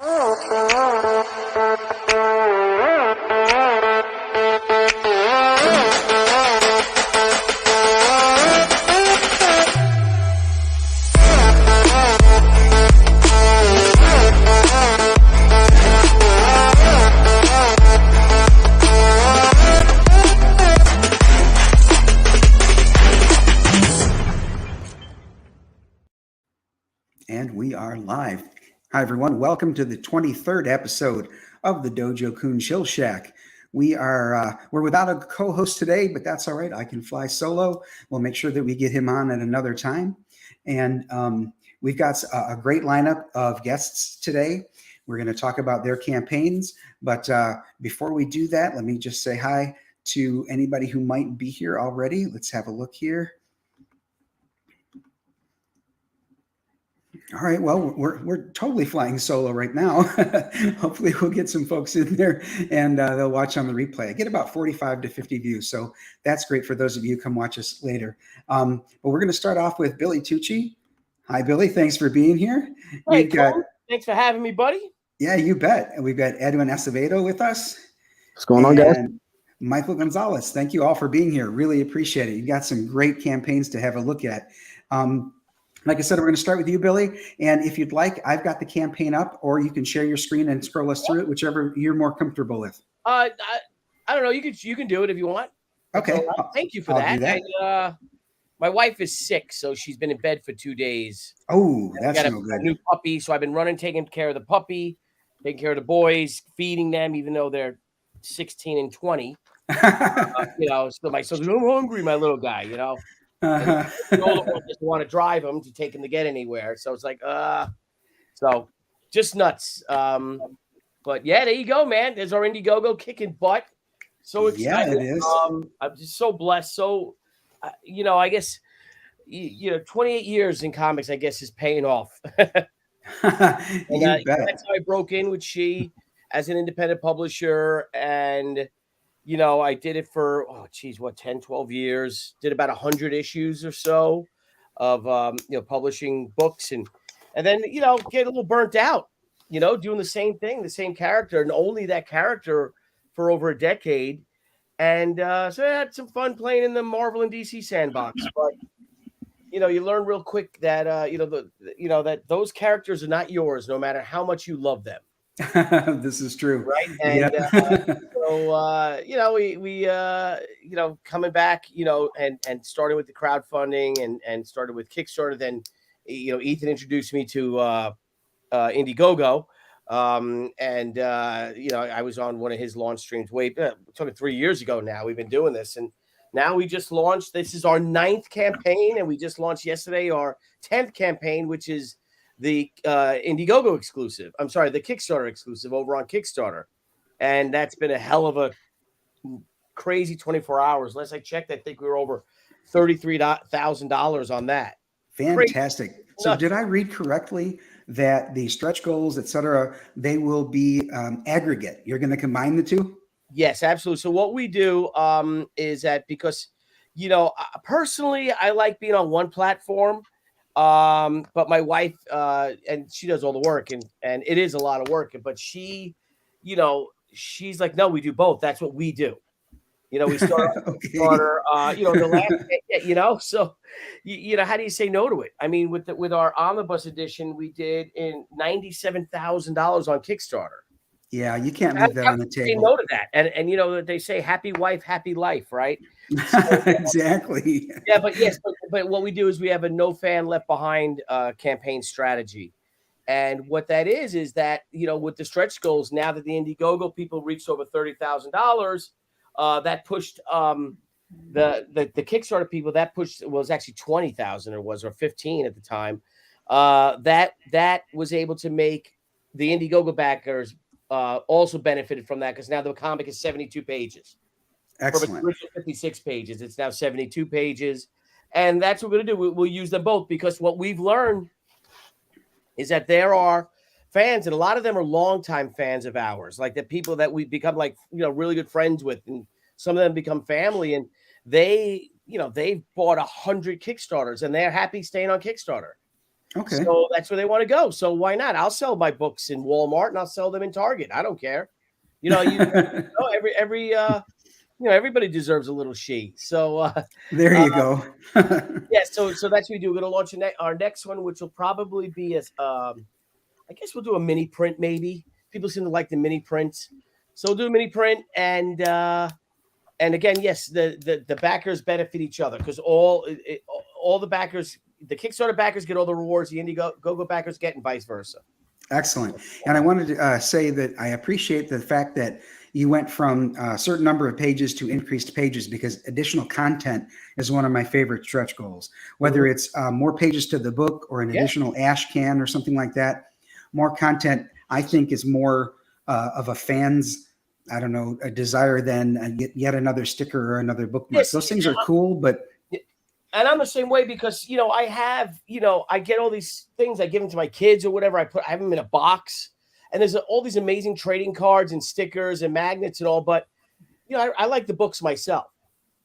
And we are live. Hi, everyone. Welcome to the 23rd episode of the Dojo Kun Shill Shack. We're without a co-host today, but that's all right. I can fly solo. We'll make sure that we get him on at another time. And we've got a great lineup of guests today. We're going to talk about their campaigns. But before we do that, let me just say hi to anybody who might be here already. Let's have a look here. All right. Well, we're totally flying solo right now. Hopefully we'll get some folks in there and they'll watch on the replay. I get about 45 to 50 views. So that's great for those of you who come watch us later. But we're going to start off with Billy Tucci. Hi, Billy. Thanks for being here. Hey, thanks for having me, buddy. Yeah, you bet. And we've got Edwin Acevedo with us. What's going on, guys? Michael Gonzalez. Thank you all for being here. Really appreciate it. You've got some great campaigns to have a look at. Like I said, we're going to start with you, Billy. And if you'd like, I've got the campaign up, or you can share your screen and scroll us through it, whichever you're more comfortable with. I don't know. You can do it if you want. Okay. Thank you for that. And, my wife is sick, so she's been in bed for 2 days. Oh, that's no a good. new puppy, so I've been running, taking care of the puppy, taking care of the boys, feeding them, even though they're 16 and 20. So my son's, I'm hungry, my little guy, The older one doesn't want to drive him to take him to get anywhere. So it's like, so just nuts. But yeah, there you go, man. There's our Indiegogo kicking butt. So excited. Yeah, it is. I'm just so blessed. So, I guess, 28 years in comics, I guess, is paying off. That's how I broke in with She as an independent publisher. And I did it for, 10, 12 years, did about 100 issues or so of, publishing books and then, get a little burnt out, doing the same thing, the same character and only that character for over a decade. And so I had some fun playing in the Marvel and DC sandbox, but, you learn real quick that, that those characters are not yours, no matter how much you love them. This is true, right? And we coming back, and starting with the crowdfunding and started with Kickstarter. Then, Ethan introduced me to Indiegogo, I was on one of his launch streams talking 3 years ago. Now we've been doing this, and now we just launched. This is our 9th campaign, and we just launched yesterday our 10th campaign, which is the Indiegogo exclusive. I'm sorry, the Kickstarter exclusive over on Kickstarter. And that's been a hell of a crazy 24 hours. Last I checked, I think we were over $33,000 on that. Fantastic. Crazy. So did I read correctly that the stretch goals, et cetera, they will be aggregate? You're going to combine the two? Yes, absolutely. So what we do is that because, personally, I like being on one platform. But my wife, and she does all the work and it is a lot of work, but she, she's like, no, we do both. That's what we do. We start, Okay. the last, so, how do you say no to it? I mean, with our omnibus edition, we did in $97,000 on Kickstarter. Yeah, you can't leave that on the table. Say no to that. And they say happy wife, happy life, right? So, exactly. Yeah, but what we do is we have a no fan left behind campaign strategy. And what that is that, with the stretch goals, now that the Indiegogo people reached over $30,000, that pushed the Kickstarter people, that pushed was actually 20,000 or 15 at the time. That was able to make the Indiegogo backers also benefited from that, because now the comic is 72 pages. Excellent. From original 56 pages, it's now 72 pages. And that's what we're going to do. We'll use them both, because what we've learned is that there are fans, and a lot of them are longtime fans of ours, like the people that we become really good friends with, and some of them become family, and they've bought 100 Kickstarters and they're happy staying on Kickstarter. Okay. So that's where they want to go. So why not? I'll sell my books in Walmart and I'll sell them in Target. I don't care. Everybody deserves a little she. So There you go. yeah, so that's what we do. We're gonna launch our next one, which will probably be as I guess we'll do a mini print, maybe. People seem to like the mini prints. So we'll do a mini print and again, yes, the backers benefit each other because all the backers, the Kickstarter backers get all the rewards, the Indiegogo backers get, and vice versa. Excellent. And I wanted to say that I appreciate the fact that you went from a certain number of pages to increased pages, because additional content is one of my favorite stretch goals. Whether it's more pages to the book or an additional ash can or something like that, more content, I think, is more of a fan's, I don't know, a desire than yet another sticker or another bookmark. Yes, those things are cool, but... And I'm the same way because, I have, I get all these things, I give them to my kids or whatever. I have them in a box, and there's all these amazing trading cards and stickers and magnets and all. But, I like the books myself,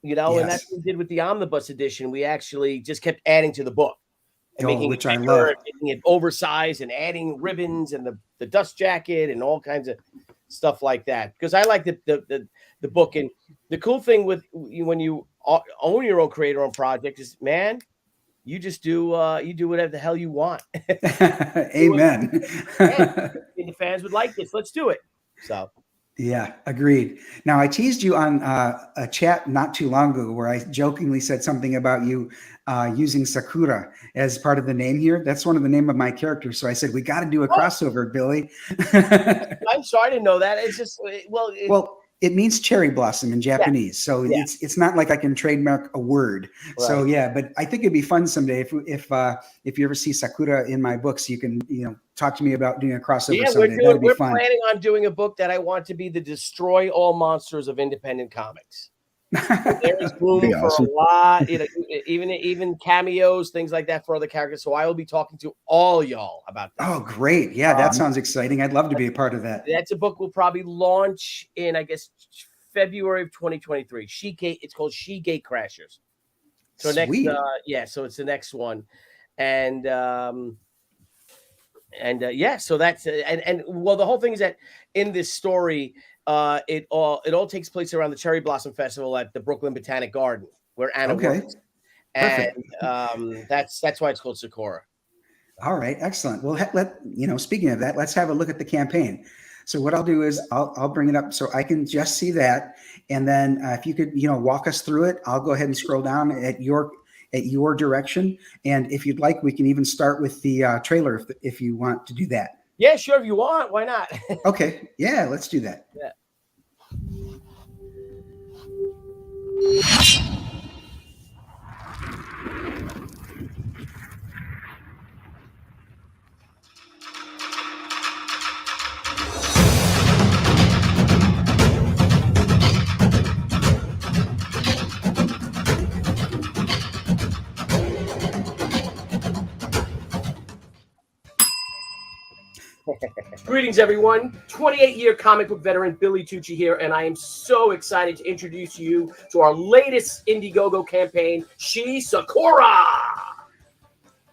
and that's what we did with the omnibus edition. We actually just kept adding to the book and making it bigger, making it oversized and adding ribbons and the dust jacket and all kinds of stuff like that. Because I like the book. And the cool thing with when you own your own creator-owned project is, man, you just do whatever the hell you want. Amen. The fans would like this. Let's do it. So. Yeah, agreed. Now, I teased you on a chat not too long ago where I jokingly said something about you using Sakura as part of the name here. That's one of the name of my characters. So I said, we got to do a crossover, Billy. I'm sorry, I didn't know that. It's just, well, it means cherry blossom in Japanese. Yeah. So it's not like I can trademark a word. Right. So yeah, but I think it'd be fun someday if you ever see Sakura in my books, you can, talk to me about doing a crossover someday. We're planning on doing a book that I want to be the Destroy All Monsters of Independent Comics. There is room for a lot, even cameos, things like that for other characters. So I will be talking to all y'all about that. Oh, great. Yeah, that sounds exciting. I'd love to be a part of that. That's a book we'll probably launch in, I guess, February of 2023. It's called She Gate Crashers. So Sweet. So it's the next one. And so that's and well, the whole thing is that in this story, it all takes place around the Cherry Blossom Festival at the Brooklyn Botanic Garden, where Anna works. And that's why it's called Sakura. All right, excellent. Well, speaking of that, let's have a look at the campaign. So what I'll do is I'll bring it up so I can just see that, and then if you could walk us through it, I'll go ahead and scroll down at your direction, and if you'd like, we can even start with the trailer if you want to do that. Yeah, sure. If you want, why not? Okay. Yeah, let's do that. Yeah. Greetings, everyone. 28-year comic book veteran Billy Tucci here, and I am so excited to introduce you to our latest Indiegogo campaign, She Sakura!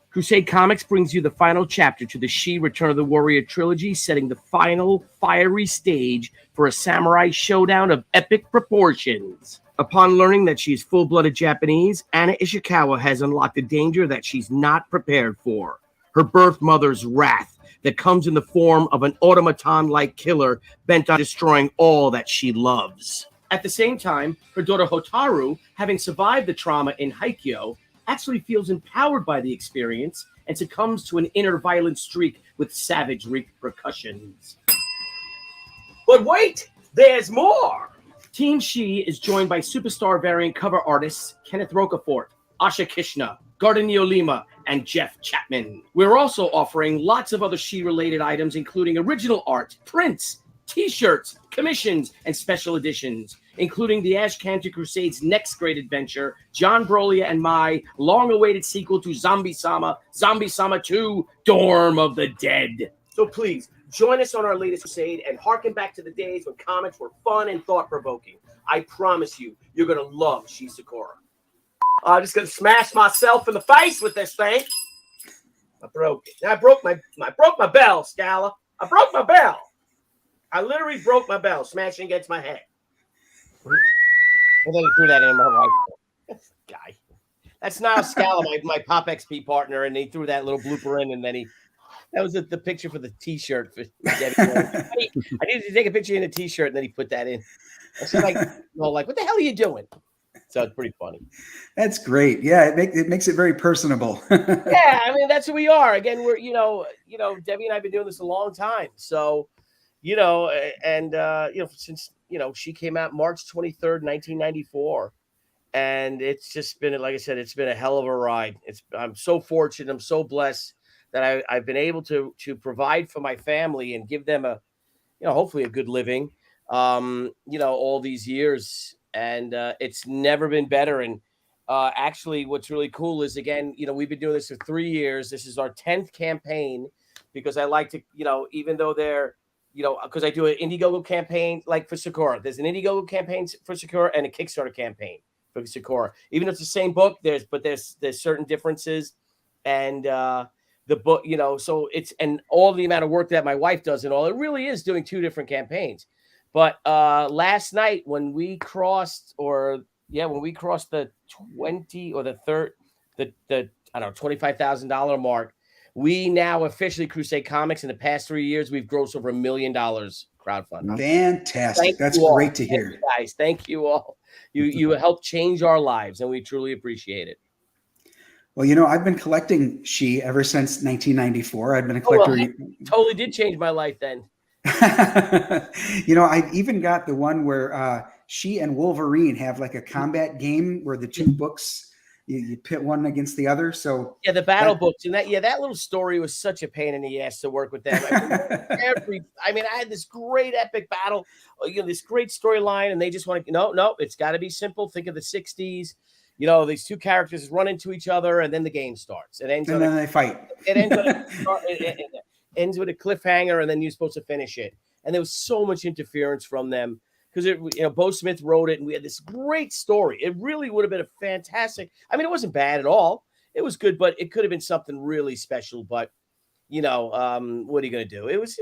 Crusade Comics brings you the final chapter to the She Return of the Warrior trilogy, setting the final fiery stage for a samurai showdown of epic proportions. Upon learning that she's full-blooded Japanese, Anna Ishikawa has unlocked a danger that she's not prepared for. Her birth mother's wrath that comes in the form of an automaton-like killer bent on destroying all that she loves. At the same time, her daughter Hotaru, having survived the trauma in Haikyuu, actually feels empowered by the experience and succumbs to an inner violent streak with savage repercussions. But wait, there's more! Team She is joined by superstar variant cover artists Kenneth Rocafort, Asha Kishna, Gardenio Lima, and Jeff Chapman. We're also offering lots of other She-related items, including original art, prints, t-shirts, commissions, and special editions, including the Ash Cantor Crusade's next great adventure, John Brolia and my long-awaited sequel to Zombie-Sama, Zombie-Sama 2, Dorm of the Dead. So please, join us on our latest crusade and harken back to the days when comics were fun and thought-provoking. I promise you, you're going to love She Sakura. I'm just going to smash myself in the face with this thing. I broke it. I broke my bell, Scala. I broke my bell. I literally broke my bell, smashing against my head. And then he threw that in my right. Guy. That's now Scala, my Pop XP partner, and he threw that little blooper in, and then that was the picture for the T-shirt. For Debbie. I needed to take a picture in a T-shirt, and then he put that in. And she's like, what the hell are you doing? So it's pretty funny. That's great. Yeah, it makes it very personable. Yeah, I mean that's who we are. Again, we're Debbie and I've been doing this a long time. So, since she came out March 23rd, 1994. And it's just been, like I said, it's been a hell of a ride. I'm so fortunate. I'm so blessed that I've been able to provide for my family and give them hopefully a good living, all these years. And it's never been better. And actually, what's really cool is, again, we've been doing this for 3 years. This is our 10th campaign because I like to, even though they're, because I do an Indiegogo campaign like for Sakura. There's an Indiegogo campaign for Sakura and a Kickstarter campaign for Sakura. Even though it's the same book, there's certain differences, and the book, so it's, and all the amount of work that my wife does and all, it really is doing 2 different campaigns. But last night when we crossed the 20 or the third, the I don't know, $25,000 mark, we now officially Crusade Comics in the past 3 years, we've grossed over $1 million crowdfunding. Fantastic. That's great to hear. Thank you guys. Thank you all. You helped change our lives, and we truly appreciate it. Well, I've been collecting She ever since 1994. I've been a collector. Totally did change my life then. I even got the one where She and Wolverine have like a combat game where the 2 books, you pit one against the other. So yeah, the battle books, and that little story was such a pain in the ass to work with them. I had this great epic battle, this great storyline, and they just want to no, it's got to be simple. Think of the 60s. These 2 characters run into each other, and then the game starts. It ends, and then they fight. It ends with a cliffhanger, and then you're supposed to finish it. And there was so much interference from them because Bo Smith wrote it, and we had this great story. It really would have been a fantastic. I mean, it wasn't bad at all. It was good, but it could have been something really special. But what are you going to do? It was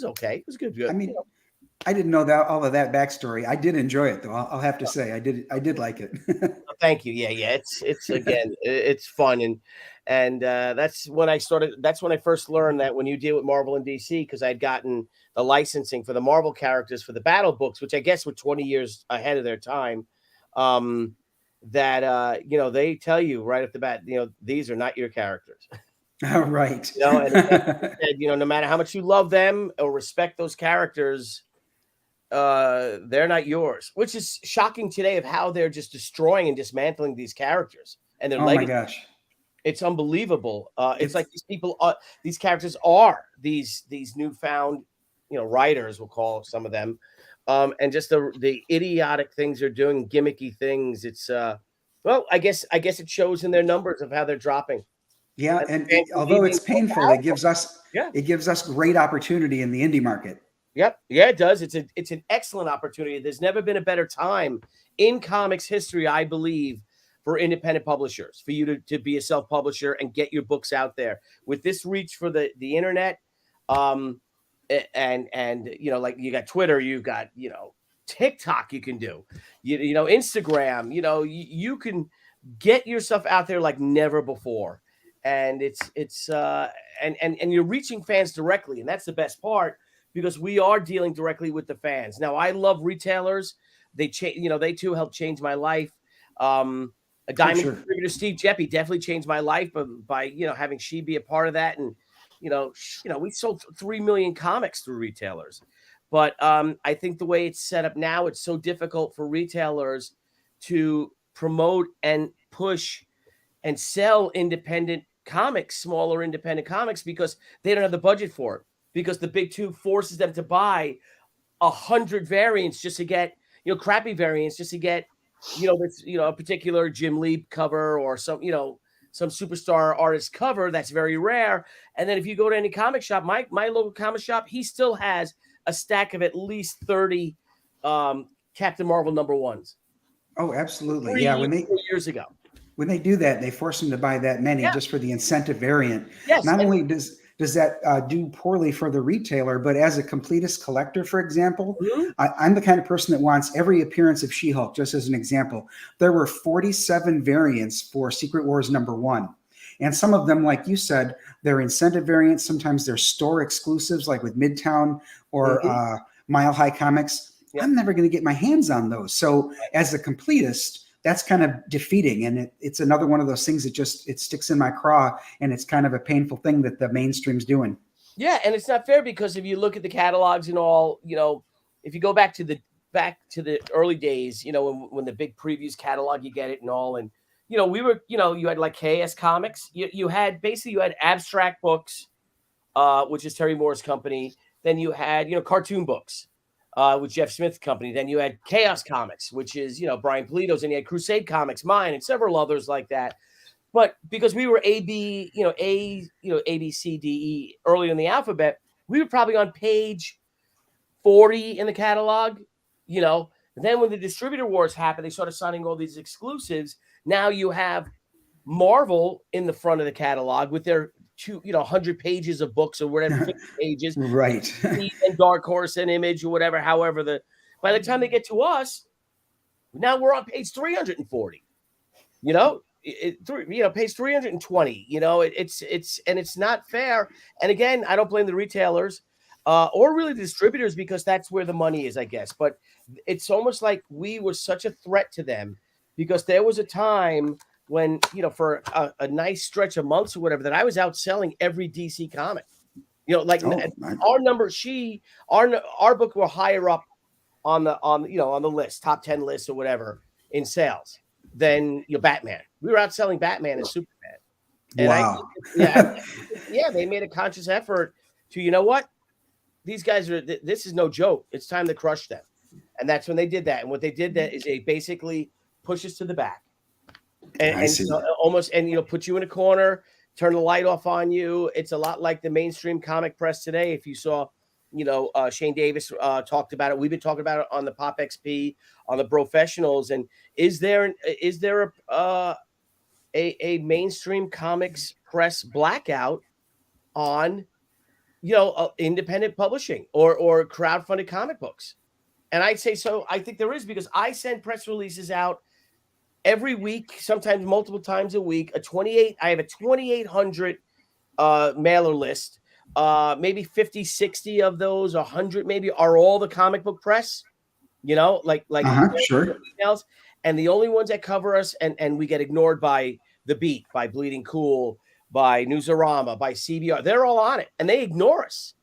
okay. It was good. I mean, I didn't know that all of that backstory. I did enjoy it, though. I'll have to say I did like it. Thank you. Yeah. It's again, it's fun, and that's when I started. That's when I first learned that when you deal with Marvel and DC, because I'd gotten the licensing for the Marvel characters for the battle books, which I guess were 20 years ahead of their time. They tell you right off the bat, these are not your characters. Right. No matter how much you love them or respect those characters, they're not yours, which is shocking today of how they're just destroying and dismantling these characters and their legacy. My gosh, it's unbelievable. It's like these people these characters are these newfound writers, we'll call some of them, and just the idiotic things they're doing, gimmicky things. It's I guess it shows in their numbers of how they're dropping. Yeah, and although it's painful, it gives us great opportunity in the indie market. Yep. Yeah, it does. It's an excellent opportunity. There's never been a better time in comics history, I believe, for independent publishers, for you to be a self-publisher and get your books out there. With this reach for the internet, and like you got Twitter, you got, TikTok you can do, Instagram, you can get yourself out there like never before. And and you're reaching fans directly. And that's the best part, because we are dealing directly with the fans. Now, I love retailers. They they too helped change my life. A Diamond contributor, Steve Jeppy, definitely changed my life by having She be a part of that. And we sold 3 million comics through retailers. But I think the way it's set up now, it's so difficult for retailers to promote and push and sell independent comics, smaller independent comics, because they don't have the budget for it. Because the big 2 forces them to buy 100 variants just to get, crappy variants just to get, a particular Jim Lee cover or some superstar artist cover that's very rare. And then if you go to any comic shop, my local comic shop, he still has a stack of at least 30 Captain Marvel #1s. Oh, absolutely. 4 years ago. when they do that, they force them to buy that many Yeah. just for the incentive variant. Yes. Not only does that do poorly for the retailer, but as a completist collector, for example, Mhm. I'm the kind of person that wants every appearance of She-Hulk. Just as an example, there were 47 variants for Secret Wars #1. And some of them, like you said, they're incentive variants. Sometimes they're store exclusives, like with Midtown or Mile High Comics. Yeah. I'm never going to get my hands on those. So as a completist, that's kind of defeating. And it's another one of those things that it sticks in my craw. And it's kind of a painful thing that the mainstream's doing. Yeah. And it's not fair because if you look at the catalogs and all, if you go back to the early days, when the big previews catalog, you get it and all. And, we were, you had like KS Comics. You had abstract books, which is Terry Moore's company. Then you had, cartoon books, with Jeff Smith's company. Then you had Chaos Comics, which is, Brian Polito's, and you had Crusade Comics, mine, and several others like that. But because we were A, B, C, D, E early in the alphabet, we were probably on page 40 in the catalog, And then when the distributor wars happened, they started signing all these exclusives. Now you have Marvel in the front of the catalog with their 100 pages of books or whatever, 50 pages, right? And Dark Horse and Image or whatever. However, by the time they get to us, now we're on page 340. Page 320. It's not fair. And again, I don't blame the retailers or really the distributors because that's where the money is, I guess. But it's almost like we were such a threat to them because there was a time when, for a nice stretch of months or whatever, that I was outselling every DC comic. Our number, our book were higher up on the list, top 10 list or whatever in sales than Batman. We were outselling Batman and Superman. And wow. They made a conscious effort to, what? These guys this is no joke. It's time to crush them. And that's when they did that. And what they did that is they basically push us to the back. And almost put you in a corner, turn the light off on you. It's a lot like the mainstream comic press today. If you saw, Shane Davis talked about it. We've been talking about it on the Pop XP, on the Professionals. And is there a mainstream comics press blackout on, independent publishing or crowdfunded comic books? And I'd say so. I think there is because I send press releases out every week, sometimes multiple times a week. I have a 2,800 mailer list. Maybe 50, 60 of those, 100 maybe, are all the comic book press. Sure. Emails. And the only ones that cover us and we get ignored by The Beat, by Bleeding Cool, by Newsarama, by CBR. They're all on it, and they ignore us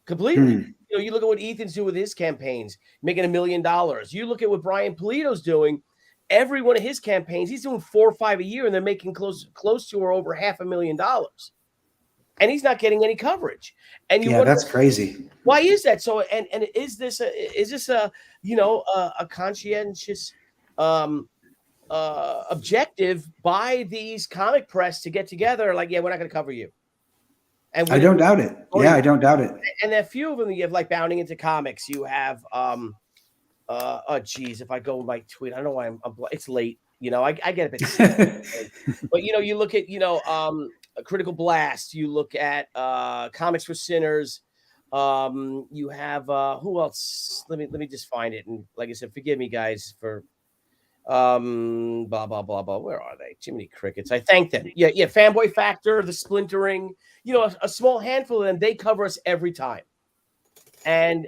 completely. You look at what Ethan's doing with his campaigns, making $1 million. You look at what Brian Polito's doing. Every one of his campaigns, he's doing 4 or 5 a year, and they're making close to or over $500,000. And he's not getting any coverage. And you wonder, that's crazy. Why is that? So, and is this a conscientious objective by these comic press to get together? Like, we're not going to cover you. And I don't doubt it. I don't doubt it. And a few of them, you have like Bounding Into Comics. You have, if I go with my tweet, I don't know why it's late. I get a bit sick. But, you look at, Critical Blast. You look at Comics for Sinners. You have, who else? Let me just find it. And like I said, forgive me, guys, for blah, blah, blah, blah. Where are they? Jiminy Crickets. I thank them. Yeah. Fanboy Factor, The Splintering, a small handful of them, they cover us every time. And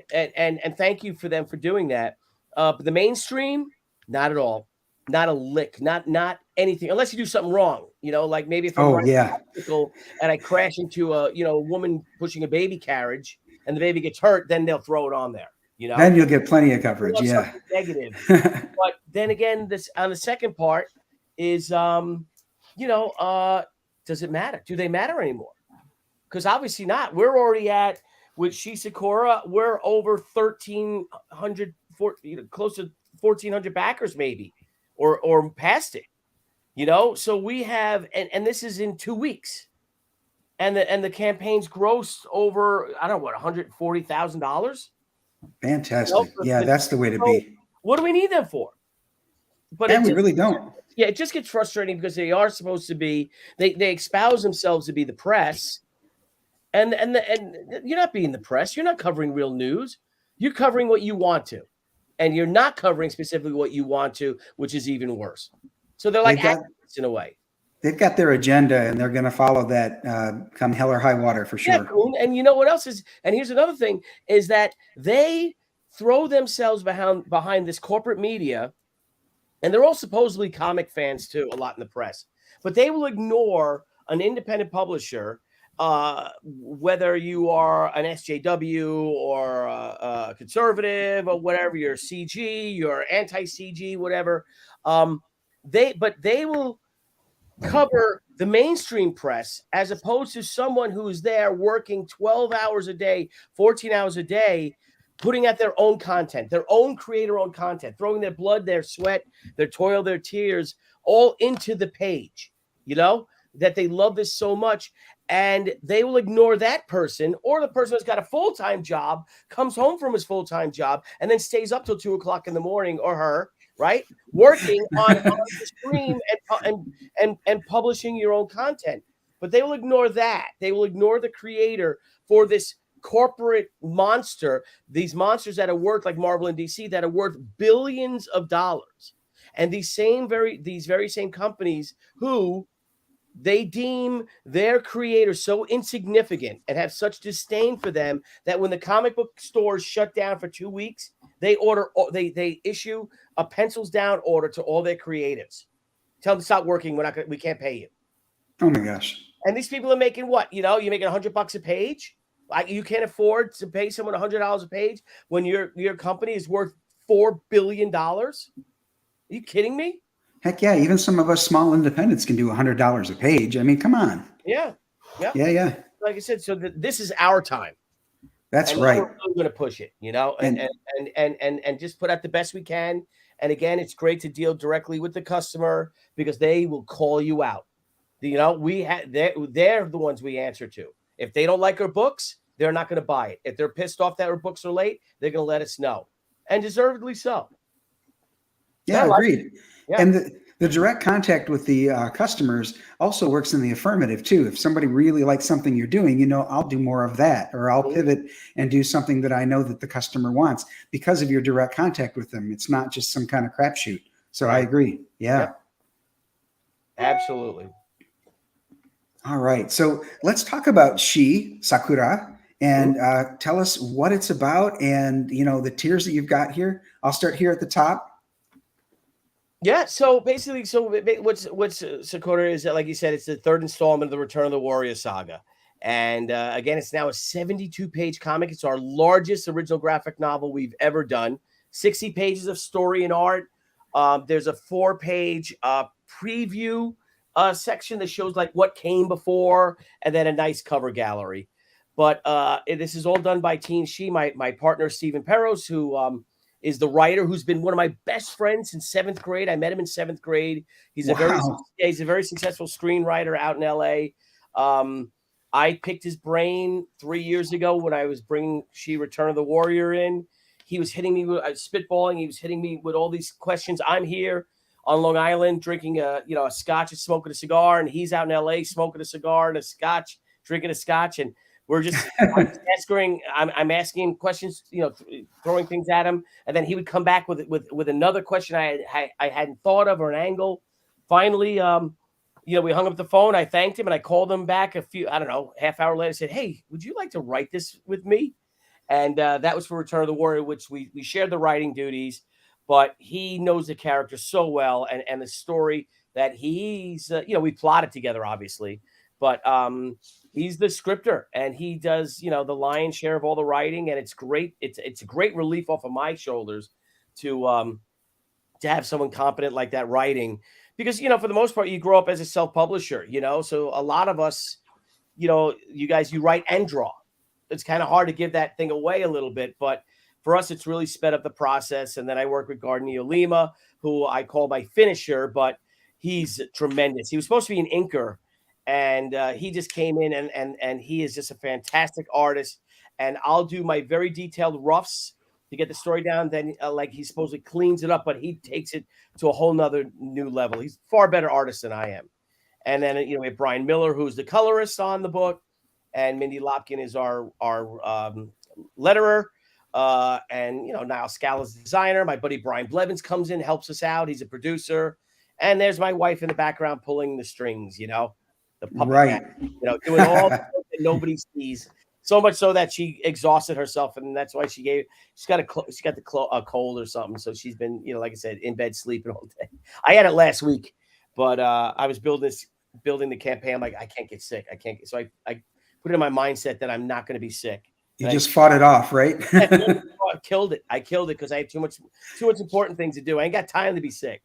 thank you for them for doing that. But the mainstream, not at all. Not a lick, not anything, unless you do something wrong, like maybe if I'm and I crash into a woman pushing a baby carriage and the baby gets hurt, then they'll throw it on there. Then you'll get plenty of coverage. Yeah. Negative. But then again, this on the second part is, does it matter? Do they matter anymore? Because obviously not. We're already at, with Sakura, we're over 1,300, close to 1,400 backers maybe, or past it. So we have, and this is in 2 weeks. And the campaign's grossed over, I don't know what, $140,000. Fantastic. That's the way to be. What do we need them for? And we really don't. Yeah, it just gets frustrating because they are supposed to be. They espouse themselves to be the press, and you're not being the press. You're not covering real news. You're covering what you want to, and you're not covering specifically what you want to, which is even worse. So they're like They've got activists in a way. they've got their agenda, and they're going to follow that come hell or high water for Yeah, sure. Kun. And you know what else is? And here's another thing: is that they throw themselves behind this corporate media, and they're all supposedly comic fans too, a lot in the press, but they will ignore an independent publisher, whether you are an SJW or a conservative or whatever, you're CG, you're anti-CG, whatever. They will cover the mainstream press as opposed to someone who is there working 12 hours a day, 14 hours a day, putting out their own content, their own creator-owned content, throwing their blood, their sweat, their toil, their tears all into the page, that they love this so much. And they will ignore that person, or the person who's got a full-time job, comes home from his full-time job, and then stays up till 2 o'clock in the morning, or her, right? Working on the stream and publishing your own content. But they will ignore that. They will ignore the creator for this corporate monster, these monsters that are worth, like Marvel and DC, that are worth billions of dollars. And these very same companies who they deem their creators so insignificant and have such disdain for them that when the comic book stores shut down for 2 weeks, they issue a pencils down order to all their creatives. Tell them to stop working. We can't pay you. Oh my gosh. And these people are making what? You're making $100 a page. Like, you can't afford to pay someone $100 a page when your company is worth $4 billion. Are you kidding me? Heck yeah. Even some of us small independents can do $100 a page. I mean, come on. Yeah. Yeah. Like I said, so this is our time. That's right. We're really going to push it, and just put out the best we can. And again, it's great to deal directly with the customer because they will call you out. They're the ones we answer to. If they don't like our books, they're not going to buy it. If they're pissed off that our books are late, they're going to let us know, and deservedly so. Yeah, agreed. Yeah. And the direct contact with the customers also works in the affirmative too. If somebody really likes something you're doing, I'll do more of that, or I'll pivot and do something that I know that the customer wants because of your direct contact with them. It's not just some kind of crapshoot. So right. I agree. Yeah. Yep. Absolutely. All right. So let's talk about Sakura, and tell us what it's about and, the tiers that you've got here. I'll start here at the top. Yeah, so basically, what's Sakura is, like you said, it's the third installment of the Return of the Warrior saga. And again, it's now a 72-page comic. It's our largest original graphic novel we've ever done. 60 pages of story and art. There's a 4-page preview section that shows like what came before, and then a nice cover gallery. But this is all done by Teen She, my partner, Stephen Perros, who is the writer who's been one of my best friends since 7th grade. I met him in 7th grade. He's a very successful screenwriter out in LA. I picked his brain 3 years ago when I was bringing Return of the Warrior in. He was hitting me with spitballing. He was hitting me with all these questions. I'm here on Long Island drinking a scotch and smoking a cigar, and he's out in LA smoking a cigar and a scotch, drinking a scotch, and we're just I'm asking questions, throwing things at him, and then he would come back with another question I hadn't thought of, or an angle. Finally, we hung up the phone. I thanked him, and I called him back half hour later. Said, "Hey, would you like to write this with me?" And that was for Return of the Warrior, which we shared the writing duties. But he knows the character so well, and the story that he's we plotted together, obviously, but he's the scripter, and he does, the lion's share of all the writing, and it's great. It's a great relief off of my shoulders to have someone competent like that writing, because, for the most part, you grow up as a self-publisher, so a lot of us, you guys, you write and draw. It's kind of hard to give that thing away a little bit, but for us, it's really sped up the process. And then I work with Gardner Lima, who I call my finisher, but he's tremendous. He was supposed to be an inker, and he just came in, and he is just a fantastic artist. And I'll do my very detailed roughs to get the story down. Then like he supposedly cleans it up, but he takes it to a whole nother new level. He's far better artist than I am. And then we have Brian Miller, who's the colorist on the book, and Mindy Lopkin is our letterer. And Niall Scala's the designer. My buddy Brian Blevins comes in, helps us out. He's a producer. And there's my wife in the background pulling the strings, the puppet right. man, doing all the stuff that nobody sees. So much so that she exhausted herself, and that's why she got a cold or something. So she's been, like I said, in bed sleeping all day. I had it last week, but I was building the campaign. I'm like, I can't get sick. I can't. So I put it in my mindset that I'm not going to be sick. You just fought it off, right? I killed it because I had too much important things to do. I ain't got time to be sick.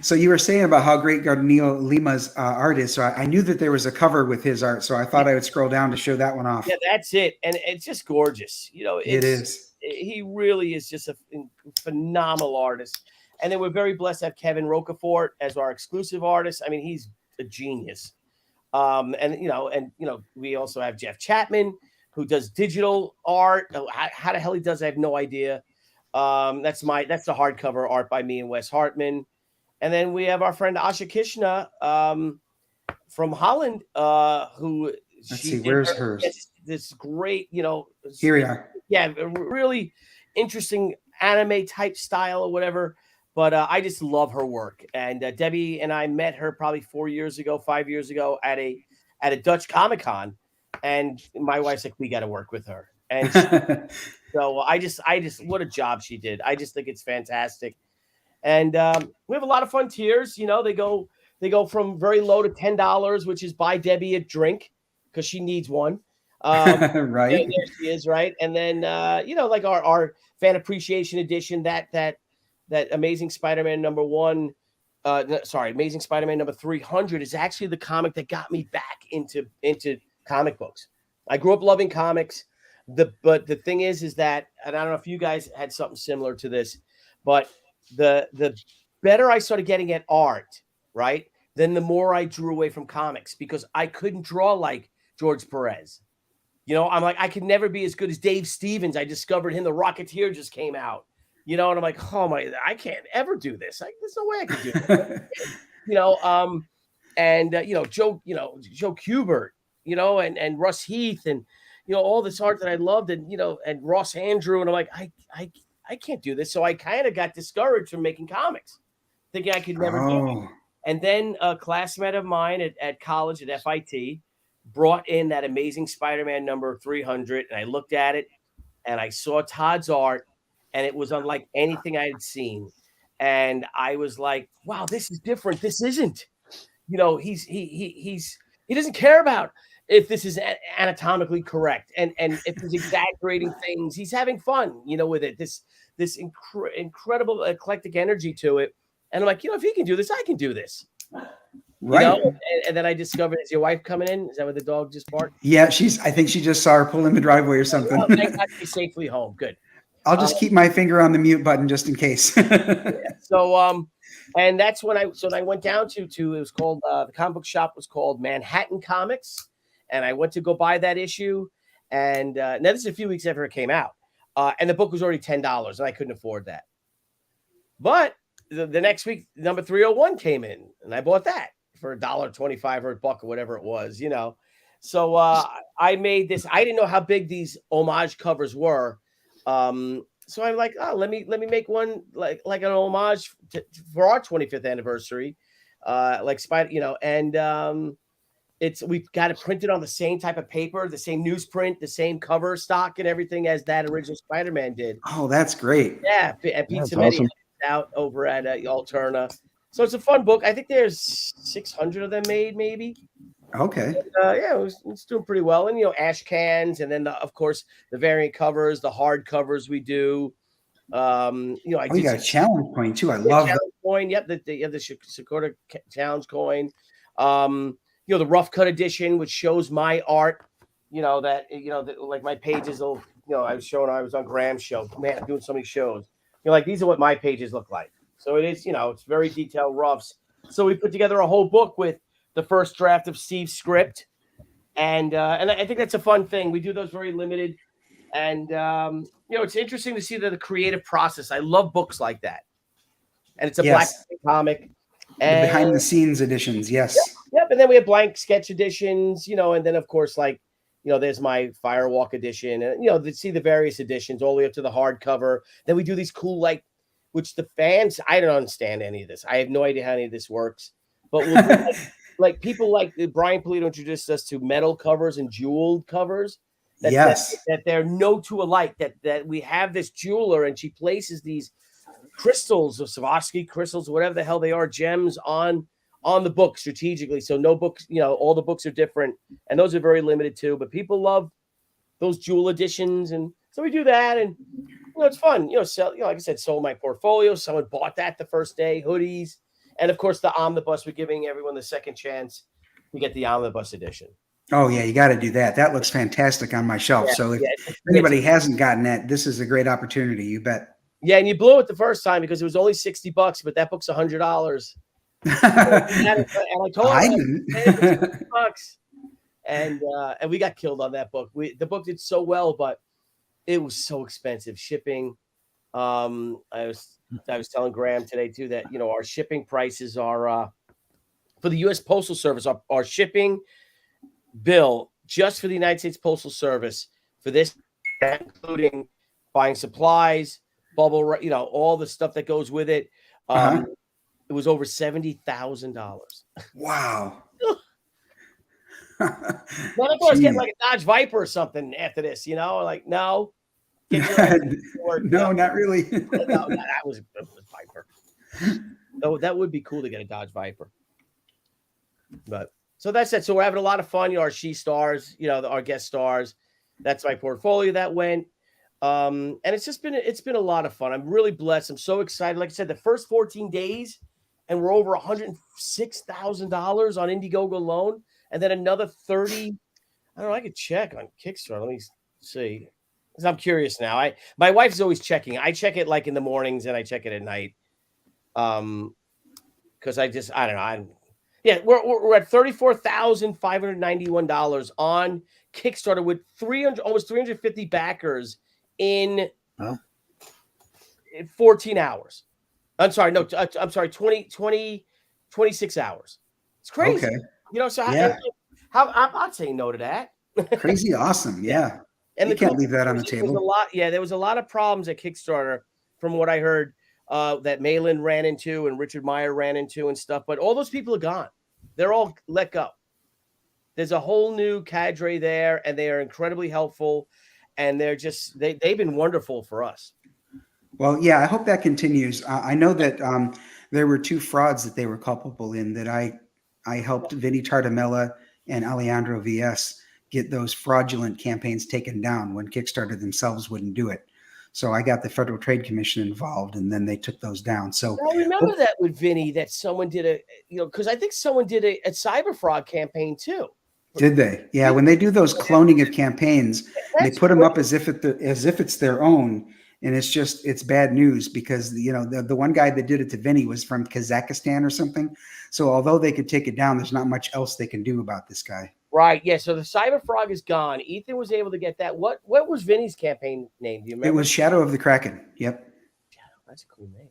So you were saying about how great Gardenillo Lima's art is. So I knew that there was a cover with his art. So I thought I would scroll down to show that one off. Yeah, that's it. And it's just gorgeous. It is. He really is just a phenomenal artist. And then we're very blessed to have Kevin Rocafort as our exclusive artist. I mean, he's a genius. And we also have Jeff Chapman, who does digital art. How the hell he does, I have no idea. That's the hardcover art by me and Wes Hartman. And then we have our friend Asha Kishna from Holland, who where's hers? This great, Here we are. Yeah, really interesting anime type style or whatever. But I just love her work. And Debbie and I met her probably 5 years ago at a Dutch Comic-Con. And my wife's like, we got to work with her. And so I just, what a job she did. I just think it's fantastic. And we have a lot of fun tiers. They go from very low to $10, which is buy Debbie a drink because she needs one. Right. There she is. Right. And then, like our fan appreciation edition, that Amazing Spider-Man Amazing Spider-Man number 300 is actually the comic that got me back into comic books. I grew up loving comics. But the thing is that, and I don't know if you guys had something similar to this, but the better I started getting at art, right, then the more I drew away from comics because I couldn't draw like George Perez. I'm like, I could never be as good as Dave Stevens. I discovered him. The Rocketeer just came out, and I'm like, oh my, I can't ever do this. There's no way I could do this. Joe Kubert, and Russ Heath and, all this art that I loved and Ross Andrew. And I'm like, I can't do this. So I kind of got discouraged from making comics, thinking I could never do it. And then a classmate of mine at college at FIT brought in that Amazing Spider-Man number 300. And I looked at it and I saw Todd's art and it was unlike anything I had seen. And I was like, wow, this is different. This isn't, he doesn't care about if this is anatomically correct and if he's exaggerating things. He's having fun, with it. This incredible eclectic energy to it. And I'm like, if he can do this, I can do this. Right. And then I discovered, is your wife coming in? Is that what the dog just barked? Yeah, I think she just saw her pull in the driveway or something. Well, thank God she's safely home. Good. I'll just keep my finger on the mute button just in case. So, and that's when I went down to it was called, the comic book shop was called Manhattan Comics. And I went to go buy that issue. And now this is a few weeks after it came out. And the book was already $10 and I couldn't afford that. But the next week, number 301 came in and I bought that for $1.25 or $1 or whatever it was, So I made this. I didn't know how big these homage covers were. So I'm like, oh, let me make one like an homage for our 25th anniversary, like Spider, and we've got it printed on the same type of paper, the same newsprint, the same cover stock and everything as that original Spider-Man did. Oh, that's great. Yeah, and Pete Samedi out over at Alterna. So it's a fun book. I think there's 600 of them made, maybe. Okay. And, it's doing pretty well. And, ash cans. And then, of course, the variant covers, the hard covers we do. You got a challenge coin, too. I love that. Coin. Yep. The Sakura challenge coin. The rough cut edition, which shows my art, like my pages will, I was on Graham's show. Man, I'm doing so many shows. Like, these are what my pages look like. So it is, it's very detailed roughs. So we put together a whole book with the first draft of Steve's script. And I think that's a fun thing. We do those very limited. And, it's interesting to see the creative process. I love books like that, and it's a black comic. And the behind the scenes editions, yes. Yep. And then we have blank sketch editions, and then of course, there's my Firewalk edition, and to see the various editions all the way up to the hardcover. Then we do these cool, which the fans, I don't understand any of this. I have no idea how any of this works, but we'll do, like people like Brian Polito introduced us to metal covers and jeweled covers. That they're no two alike. That we have this jeweler and she places these crystals of Swarovski crystals, whatever the hell they are, gems on the book strategically. So no books, all the books are different, and those are very limited too. But people love those jewel editions, and so we do that, and it's fun. Sell, like I said, sold my portfolio. Someone bought that the first day, hoodies, and of course the omnibus. We're giving everyone the second chance to get the omnibus edition. Oh yeah, you got to do that. That looks fantastic on my shelf. So if anybody hasn't gotten that, this is a great opportunity. You bet. Yeah, and you blew it the first time because it was only $60, but that book's $100. and I told him $60, and we got killed on that book. The book did so well, but it was so expensive shipping. I was telling Graham today too that our shipping prices are for the U.S. Postal Service. Our shipping bill just for the United States Postal Service for this, including buying supplies, bubble, all the stuff that goes with it. It was over $70,000. Wow. Then of course get like a Dodge Viper or something after this, no. No, not really. No, that was Viper. Though that would be cool to get a Dodge Viper. But so that's it. So we're having a lot of fun. Our She Stars, our guest stars. That's my portfolio that went. And it's been a lot of fun. I'm really blessed. I'm so excited. Like I said, the first 14 days, and we're over $106,000 on Indiegogo alone, and then another 30. I don't know. I could check on Kickstarter. Let me see. Because I'm curious now. My wife's always checking. I check it in the mornings and I check it at night. Because I don't know. We're at $34,591 on Kickstarter with almost 350 backers in 14 hours. I'm sorry, 26 hours. It's crazy. Okay. So I'm not saying no to that. Crazy awesome. Yeah. And you can't leave that on the table. There was a lot of problems at Kickstarter from what I heard that Malin ran into and Richard Meyer ran into and stuff. But all those people are gone. They're all let go. There's a whole new cadre there, and they are incredibly helpful. And they've been wonderful for us. Well, yeah, I hope that continues. I know that there were 2 frauds that they were culpable in that I helped Vinny Tartamella and Alejandro VS get those fraudulent campaigns taken down when Kickstarter themselves wouldn't do it. So I got the Federal Trade Commission involved, and then they took those down. So I remember that with Vinny, that someone did because I think someone did a cyber fraud campaign too. Did they? Yeah, when they do those cloning of campaigns, they put them up as if it's their own, and it's bad news because the one guy that did it to Vinny was from Kazakhstan or something. So although they could take it down, there's not much else they can do about this guy. Right. Yeah. So the cyber frog is gone. Ethan was able to get that. What was Vinny's campaign name? Do you remember? It was Shadow of the Kraken. Yep. Shadow. That's a cool name.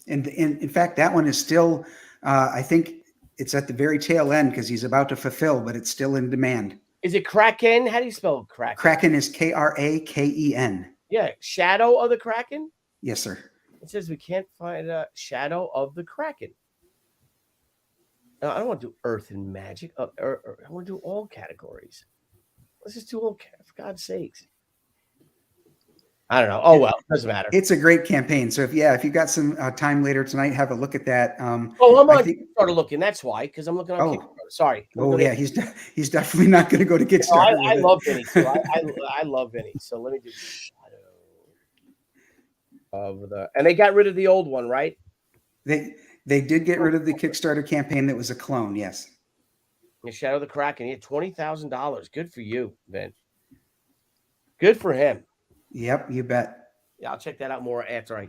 And in fact, that one is still, I think it's at the very tail end because he's about to fulfill, but it's still in demand. Is it Kraken? How do you spell Kraken? Kraken is Kraken. Yeah. Shadow of the Kraken? Yes, sir. It says we can't find a Shadow of the Kraken. No, I don't want to do Earth and Magic. I want to do all categories. Let's just do all, for God's sakes. I don't know. Oh, well, it doesn't matter. It's a great campaign. So if you got some time later tonight, have a look at that. I'm on Kickstarter looking. That's why, because I'm looking on Kickstarter. Sorry. He's definitely not going to go to Kickstarter. No, I love Vinny. So I love Vinny. So let me do Shadow of the. And they got rid of the old one, right? They did get rid of the Kickstarter campaign that was a clone, yes. Shadow of the Kraken. He had $20,000. Good for you, Vin. Good for him. Yep, you bet. Yeah, I'll check that out more after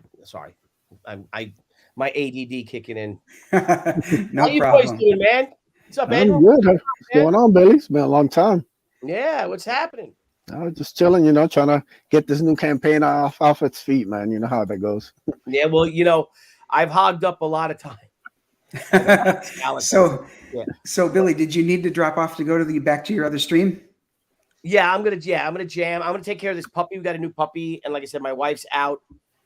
my ADD kicking in. No How you problem. boys doing, man? What's up, man? I'm good. What's going on, Billy? It's been a long time. Yeah, what's happening? I was just chilling, trying to get this new campaign off its feet, man. You know how that goes. Yeah, well, I've hogged up a lot of time. so, Yeah. so Billy, did you need to drop off to go back to your other stream? Yeah, I'm gonna jam. I'm gonna take care of this puppy. We got a new puppy, and like I said, my wife's out,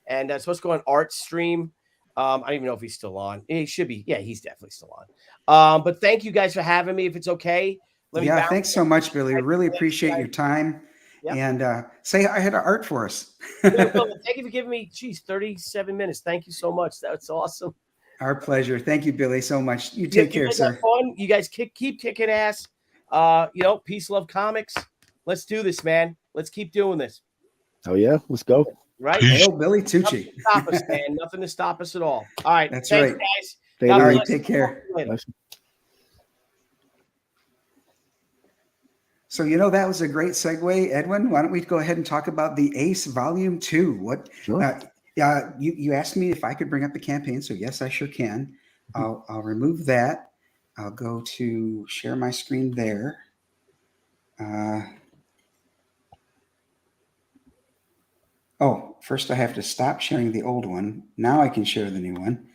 and supposed to go on Art's stream. I don't even know if he's still on. He should be. Yeah, he's definitely still on. But thank you guys for having me. If it's okay, yeah, thanks so much, Billy. Really appreciate your time. Yep. And say hi to Art for us. Yeah, well, thank you for giving me 37 minutes. Thank you so much. That's awesome. Our pleasure. Thank you, Billy, so much. You take care, sir. Fun. You guys keep kicking ass. Peace, love, comics. Let's do this, man. Let's keep doing this. Oh yeah, let's go. Right? Hey, Billy Tucci. Nothing to stop us, man. Nothing to stop us at all. All right. That's Thanks, right. guys. All right, take care. So, that was a great segue, Edwin. Why don't we go ahead and talk about the Ace Volume 2? What? Sure. You asked me if I could bring up the campaign, so yes, I sure can. I'll remove that. I'll go to share my screen there. First I have to stop sharing the old one. Now I can share the new one.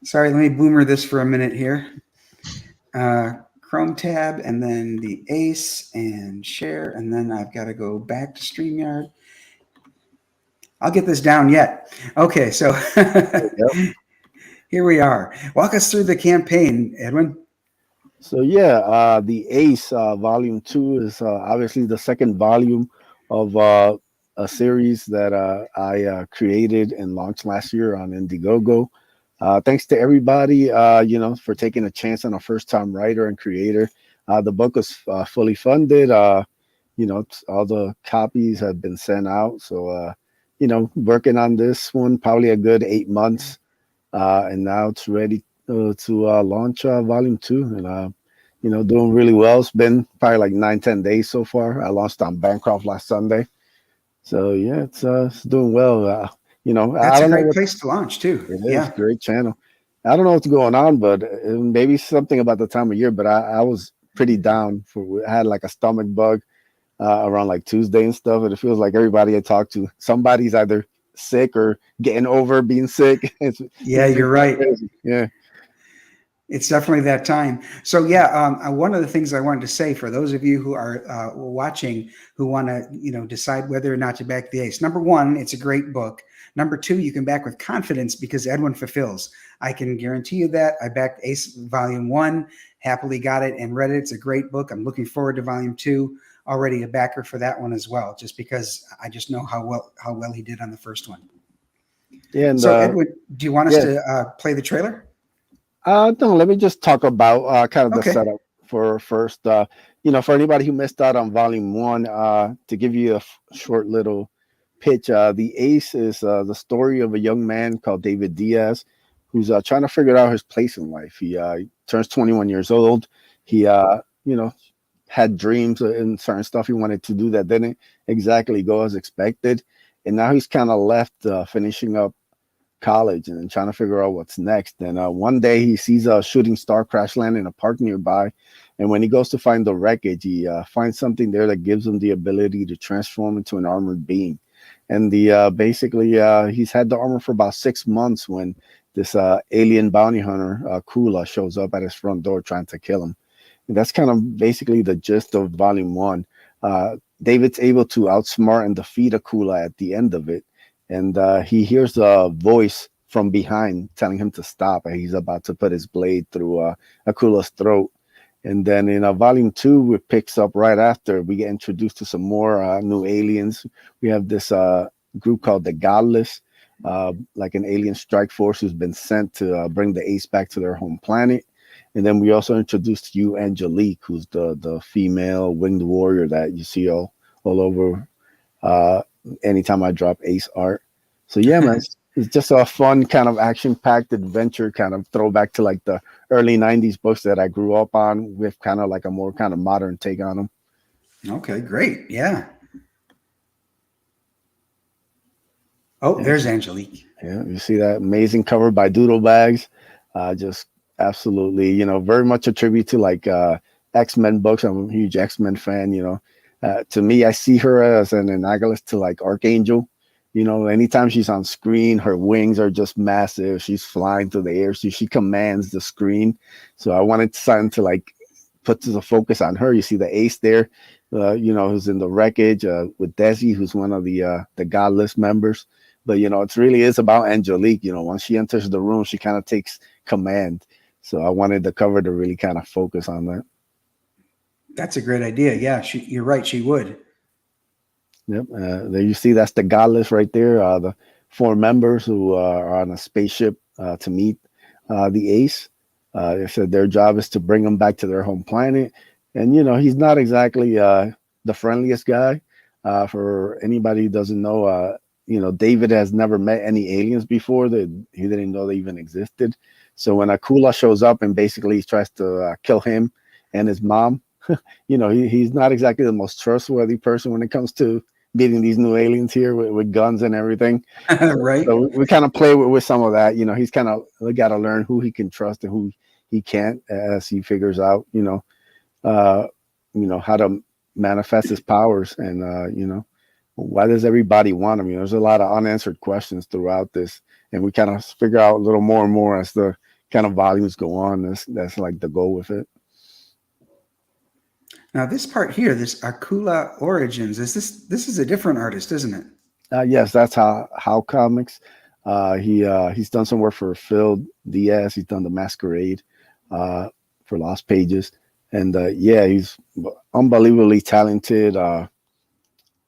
Sorry, let me boomer this for a minute here. Chrome tab, and then the Ace, and share, and then I've got to go back to StreamYard. I'll get this down yet. Okay, so here we are. Walk us through the campaign, Edwin. So yeah, the Ace Volume 2 is obviously the second volume of a series that I created and launched last year on Indiegogo. Thanks to everybody, for taking a chance on a first-time writer and creator. The book was fully funded. All the copies have been sent out. So, working on this one probably a good 8 months, and now it's ready to launch Volume 2. And doing really well. It's been probably like 9-10 days so far. I launched on Bancroft last Sunday. So yeah, it's doing well. That's a great place to launch too. It is great channel. I don't know what's going on, but maybe something about the time of year. But I was pretty down I had like a stomach bug around like Tuesday and stuff, and it feels like everybody I talk to, somebody's either sick or getting over being sick. You're right. Crazy. Yeah. It's definitely that time. So one of the things I wanted to say for those of you who are watching, who want to decide whether or not to back the Ace. Number one, it's a great book. Number two, you can back with confidence because Edwin fulfills. I can guarantee you that. I backed Ace Volume 1, happily got it and read it. It's a great book. I'm looking forward to Volume 2. Already a backer for that one as well, just because I just know how well he did on the first one. Yeah. And, so Edwin, do you want us to play the trailer? No, let me just talk about kind of the setup for first. For anybody who missed out on Volume 1, to give you a short little pitch, the Ace is the story of a young man called David Diaz who's trying to figure out his place in life. He turns 21 years old. He, had dreams and certain stuff he wanted to do that didn't exactly go as expected. And now he's kind of left finishing up college and trying to figure out what's next. And one day he sees a shooting star crash land in a park nearby, and when he goes to find the wreckage, he finds something there that gives him the ability to transform into an armored being. And basically he's had the armor for about 6 months when this alien bounty hunter Kula shows up at his front door trying to kill him. And that's kind of basically the gist of Volume 1. David's able to outsmart and defeat Kula at the end of it. And he hears a voice from behind telling him to stop, and he's about to put his blade through Akula's throat. And then in Volume 2, it picks up right after. We get introduced to some more new aliens. We have this group called the Godless, like an alien strike force who's been sent to bring the Ace back to their home planet. And then we also introduced you, Angelique, who's the female winged warrior that you see all over anytime I drop Ace art. So yeah, man, it's just a fun kind of action-packed adventure, kind of throwback to like the early 90s books that I grew up on, with kind of like a more kind of modern take on them. Okay, great. Yeah. Oh, there's Angelique. Yeah, you see that amazing cover by Doodle Bags. Just absolutely, very much a tribute to like X-Men books. I'm a huge X-Men fan, To me, I see her as an analogous to like Archangel. You know, anytime she's on screen, her wings are just massive. She's flying through the air, so she commands the screen. So I wanted something to like put the focus on her. You see the ace there, you know, who's in the wreckage with Desi, who's one of the Godless members. But you know, it really is about Angelique. You know, once she enters the room, she kind of takes command. So I wanted the cover to really kind of focus on that. That's a great idea. Yeah, you're right. She would. Yep. There you see that's the Godless right there. The 4 members who are on a spaceship to meet the Ace. They said their job is to bring them back to their home planet. And, you know, he's not exactly the friendliest guy. For anybody who doesn't know, you know, David has never met any aliens before. That he didn't know they even existed. So when Akula shows up and basically tries to kill him and his mom, you know, he's not exactly the most trustworthy person when it comes to meeting these new aliens here with guns and everything. Right. So we kind of play with some of that. You know, he's kind of got to learn who he can trust and who he can't as he figures out, you know, how to manifest his powers. And, you know, why does everybody want him? You know, there's a lot of unanswered questions throughout this. And we kind of figure out a little more and more as the kind of volumes go on. That's like the goal with it. Now, this part here, this Akula Origins, this is a different artist, isn't it? Yes, that's how comics. He's done some work for Phil Diaz. He's done the Masquerade for Lost Pages, and yeah, he's unbelievably talented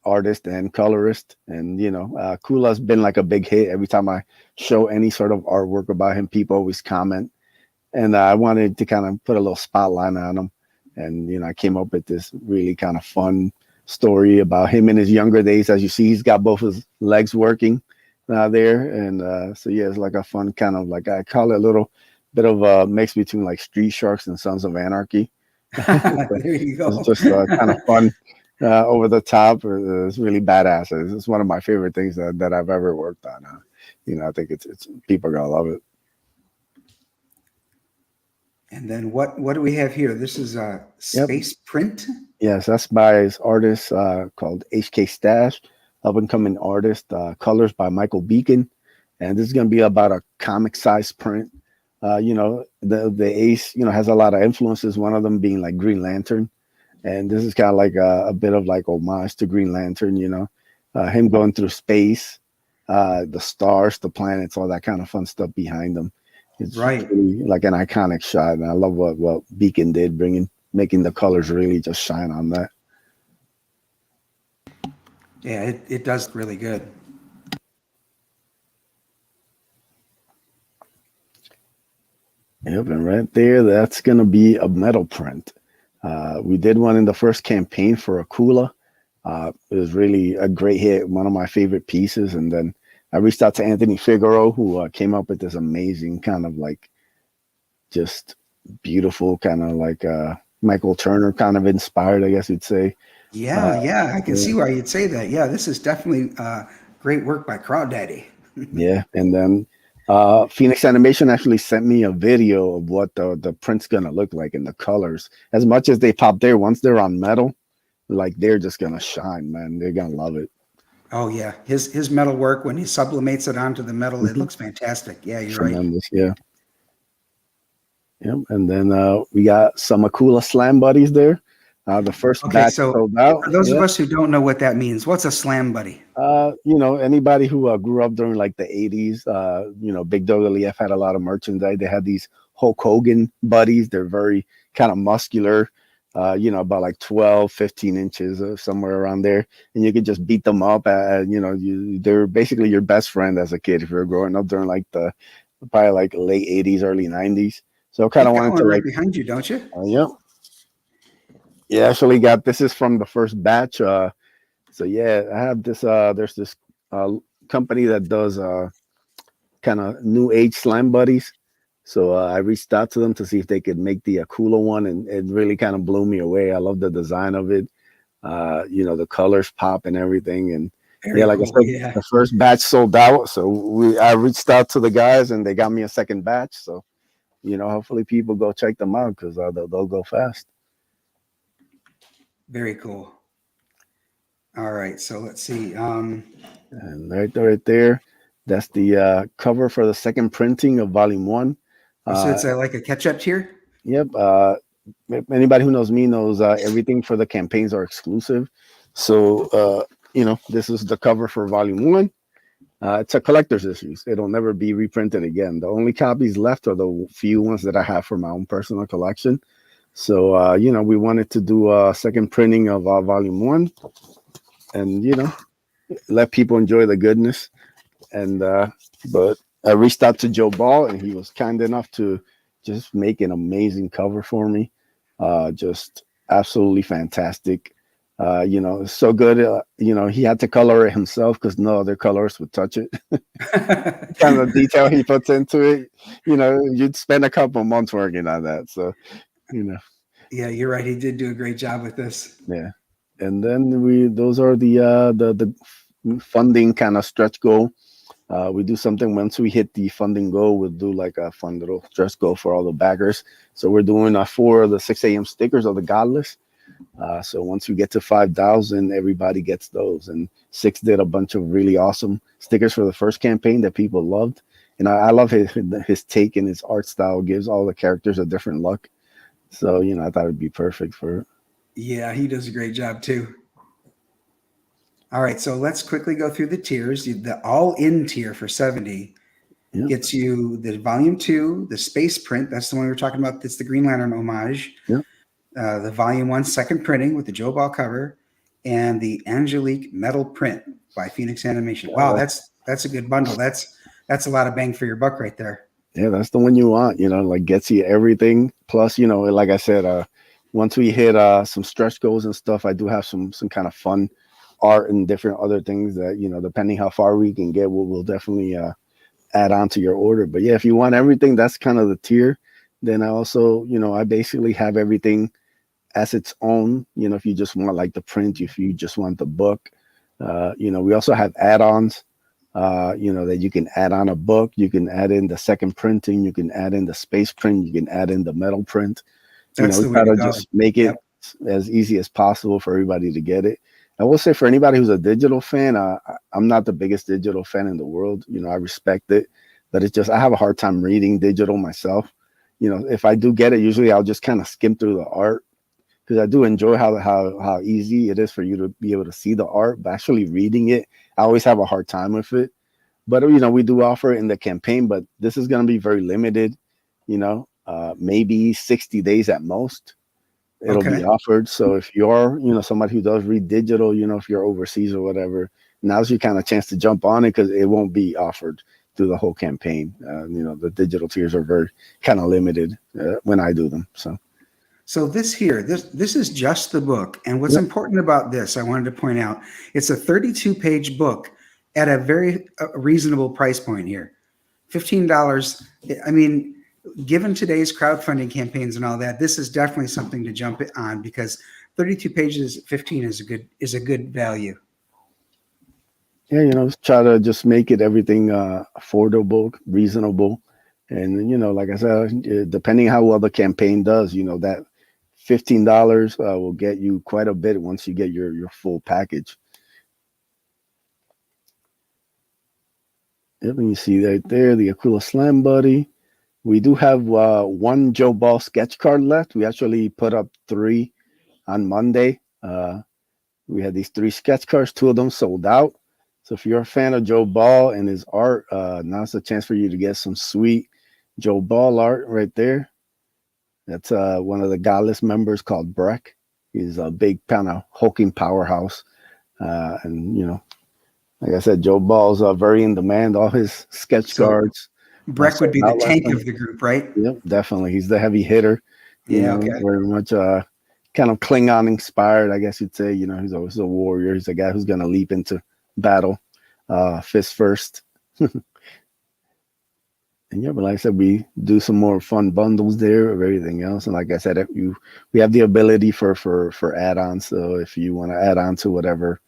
artist and colorist. And you know, Kula's been like a big hit. Every time I show any sort of artwork about him, people always comment, and I wanted to kind of put a little spotlight on him. And, you know, I came up with this really kind of fun story about him in his younger days. As you see, he's got both his legs working there. And so, yeah, it's like a fun kind of like, I call it a little bit of a mix between like Street Sharks and Sons of Anarchy. There you go. It's just kind of fun, over the top. It's really badass. It's one of my favorite things that I've ever worked on. You know, I think it's people are going to love it. And then what do we have here? This is a space print. Yes, that's by his artist called HK Stash, up and coming artist. Colors by Michael Beacon, and this is going to be about a comic size print. You know, the Ace, you know, has a lot of influences. One of them being like Green Lantern, and this is kind of like a bit of like homage to Green Lantern. You know, him going through space, the stars, the planets, all that kind of fun stuff behind them. It's right, really like an iconic shot, and I love what Beacon did, making the colors really just shine on that. Yeah, it does really good. Yep, and right there, that's gonna be a metal print. We did one in the first campaign for Akula. It was really a great hit, one of my favorite pieces, and then I reached out to Anthony Figueroa, who came up with this amazing kind of like just beautiful kind of like Michael Turner kind of inspired, I guess you'd say. Yeah, I can see why you'd say that. Yeah, this is definitely great work by Crawdaddy. Yeah, and then Phoenix Animation actually sent me a video of what the print's gonna look like and the colors. As much as they pop there, once they're on metal, like they're just gonna shine, man. They're gonna love it. Oh yeah, his metal work when he sublimates it onto the metal, it looks fantastic. Yeah, you're Tremendous, right. Yeah. Yep, and then we got some Akula Slam Buddies there. The first batch sold out. For those of us who don't know what that means, what's a Slam Buddy? You know, anybody who grew up during like the 80s, you know, Big Dog Elief had a lot of merchandise. They had these Hulk Hogan buddies. They're very kind of muscular, you know, about like 12, 15 inches or somewhere around there. And you could just beat them up. You know, they're basically your best friend as a kid if you're growing up during like probably like late 80s, early 90s. So I kind of wanted to right like behind you, don't you? Yep. Yeah, actually got this is from the first batch. So yeah, I have this. There's this company that does kind of new age slime buddies. So I reached out to them to see if they could make the Akula one, and it really kind of blew me away. I love the design of it. You know, the colors pop and everything, and Very like cool, I said, the first batch sold out. So I reached out to the guys, and they got me a second batch. So you know, hopefully people go check them out because they'll go fast. Very cool. All right, so let's see. And right there, that's the cover for the second printing of Volume 1. So it's like a catch-up tier? Yep. Anybody who knows me knows everything for the campaigns are exclusive. So, this is the cover for Volume 1. It's a collector's issue. It'll never be reprinted again. The only copies left are the few ones that I have for my own personal collection. So, we wanted to do a second printing of Volume 1 and, let people enjoy the goodness. And but I reached out to Joe Ball, and he was kind enough to just make an amazing cover for me. Just absolutely fantastic. It's so good. He had to color it himself because no other colorist would touch it. Kind of detail he puts into it. You'd spend a couple months working on that. So, Yeah, you're right. He did do a great job with this. Yeah. And then those are the funding kind of stretch goal. We do something once we hit the funding goal, we'll do like a fun little stretch goal for all the backers. So we're doing 4 of the 6 a.m. stickers of the Godless. So once we get to 5,000, everybody gets those. And 6 did a bunch of really awesome stickers for the first campaign that people loved. And I love his take and his art style gives all the characters a different look. So, I thought it'd be perfect for it. Yeah, he does a great job too. All right, so let's quickly go through the tiers. The all-in tier for 70 gets you the Volume 2, the Space print. That's the one we were talking about. That's the Green Lantern homage. Yep. The Volume 1 second printing with the Joe Ball cover, and the Angelique metal print by Phoenix Animation. Wow, that's a good bundle. That's a lot of bang for your buck right there. Yeah, that's the one you want. Like gets you everything. Plus, like I said, once we hit some stretch goals and stuff, I do have some kind of fun art and different other things that depending how far we can get, we'll definitely add on to your order. But yeah, if you want everything, that's kind of the tier. Then I also I basically have everything as its own. If you just want like the print, if you just want the book, we also have add-ons that you can add on a book, you can add in the second printing, you can add in the space print, you can add in the metal print. We try to just make it as easy as possible for everybody to get it. I will say for anybody who's a digital fan, I'm not the biggest digital fan in the world. I respect it, but it's just I have a hard time reading digital myself. If I do get it, usually I'll just kind of skim through the art because I do enjoy how easy it is for you to be able to see the art, but actually reading it, I always have a hard time with it. But we do offer it in the campaign, but this is going to be very limited. Maybe 60 days at most. It'll be offered. So if you're, somebody who does read digital, if you're overseas or whatever, now's your kind of chance to jump on it because it won't be offered through the whole campaign. The digital tiers are very kind of limited when I do them. So this is just the book. And what's important about this, I wanted to point out, it's a 32-page book at a very reasonable price point here. $15. I mean, given today's crowdfunding campaigns and all that, this is definitely something to jump on because 32 pages at 15 is a good value. Yeah, try to just make it everything affordable, reasonable. And, like I said, depending how well the campaign does, that $15 will get you quite a bit once you get your full package. Yep, and you see right there, the Aquila Slam Buddy. We do have 1 Joe Ball sketch card left. We actually put up 3 on Monday. We had these 3 sketch cards. 2 of them sold out. So if you're a fan of Joe Ball and his art, now's the chance for you to get some sweet Joe Ball art right there. That's one of the Godless members called Breck. He's a big kind of hulking powerhouse. And, like I said, Joe Ball's very in demand. All his sketch cards. Breck would be the tank of the group, right? Yep, definitely. He's the heavy hitter. Very much kind of Klingon inspired, I guess you'd say. He's always a warrior. He's a guy who's going to leap into battle, fist first. And but like I said, we do some more fun bundles there of everything else. And like I said, we have the ability for add-ons. So if you want to add on to whatever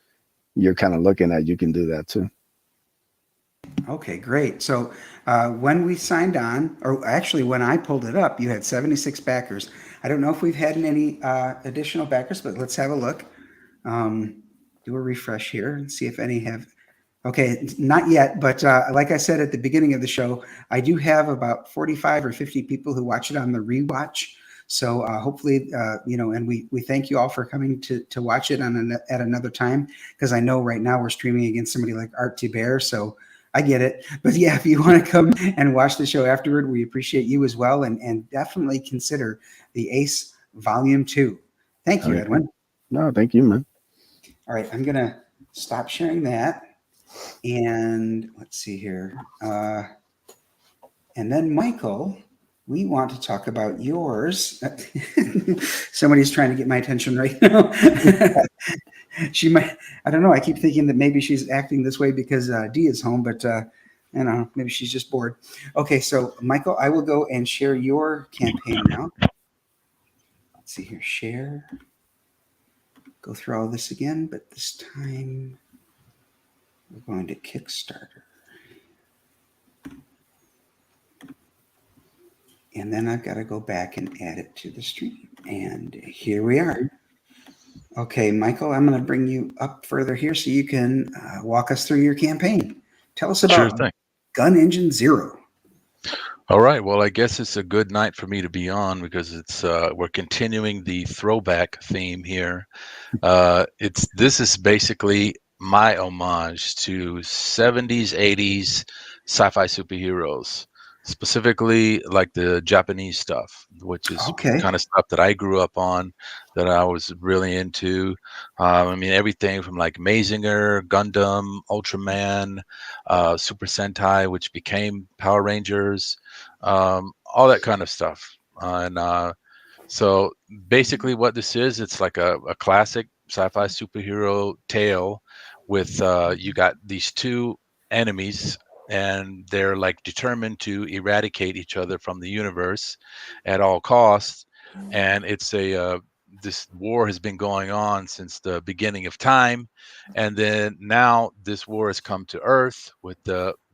you're kind of looking at, you can do that too. Okay, great. So when we signed on, or actually when I pulled it up, you had 76 backers. I don't know if we've had any additional backers, but let's have a look. do a refresh here and see if any have. Okay, not yet, but like I said at the beginning of the show, I do have about 45 or 50 people who watch it on the rewatch. So hopefully, and we thank you all for coming to watch it at another time, because I know right now we're streaming against somebody like Art T. Bear, so I get it. But yeah, if you want to come and watch the show afterward, we appreciate you as well, and definitely consider the Ace Volume 2. Thank you, Edwin. No, thank you, man. All right, I'm going to stop sharing that. And let's see here. And then, Michael, we want to talk about yours. Somebody's trying to get my attention right now. She might, I don't know. I keep thinking that maybe she's acting this way because Dee is home, but maybe she's just bored. Okay, so Michael, I will go and share your campaign now. Let's see here. Share. Go through all this again, but this time we're going to Kickstarter. And then I've got to go back and add it to the stream. And here we are. Okay, Michael, I'm going to bring you up further here so you can walk us through your campaign. Tell us about Gunengine 0. All right. Well, I guess it's a good night for me to be on because it's we're continuing the throwback theme here. This is basically my homage to 70s, 80s sci-fi superheroes, specifically like the Japanese stuff, which is kind of stuff that I grew up on, that I was really into. I mean, everything from like Mazinger, Gundam, Ultraman, Super Sentai, which became Power Rangers, all that kind of stuff. So basically what this is, it's like a classic sci-fi superhero tale with you got these two enemies, and they're like determined to eradicate each other from the universe at all costs. And it's this war has been going on since the beginning of time, and then now this war has come to Earth with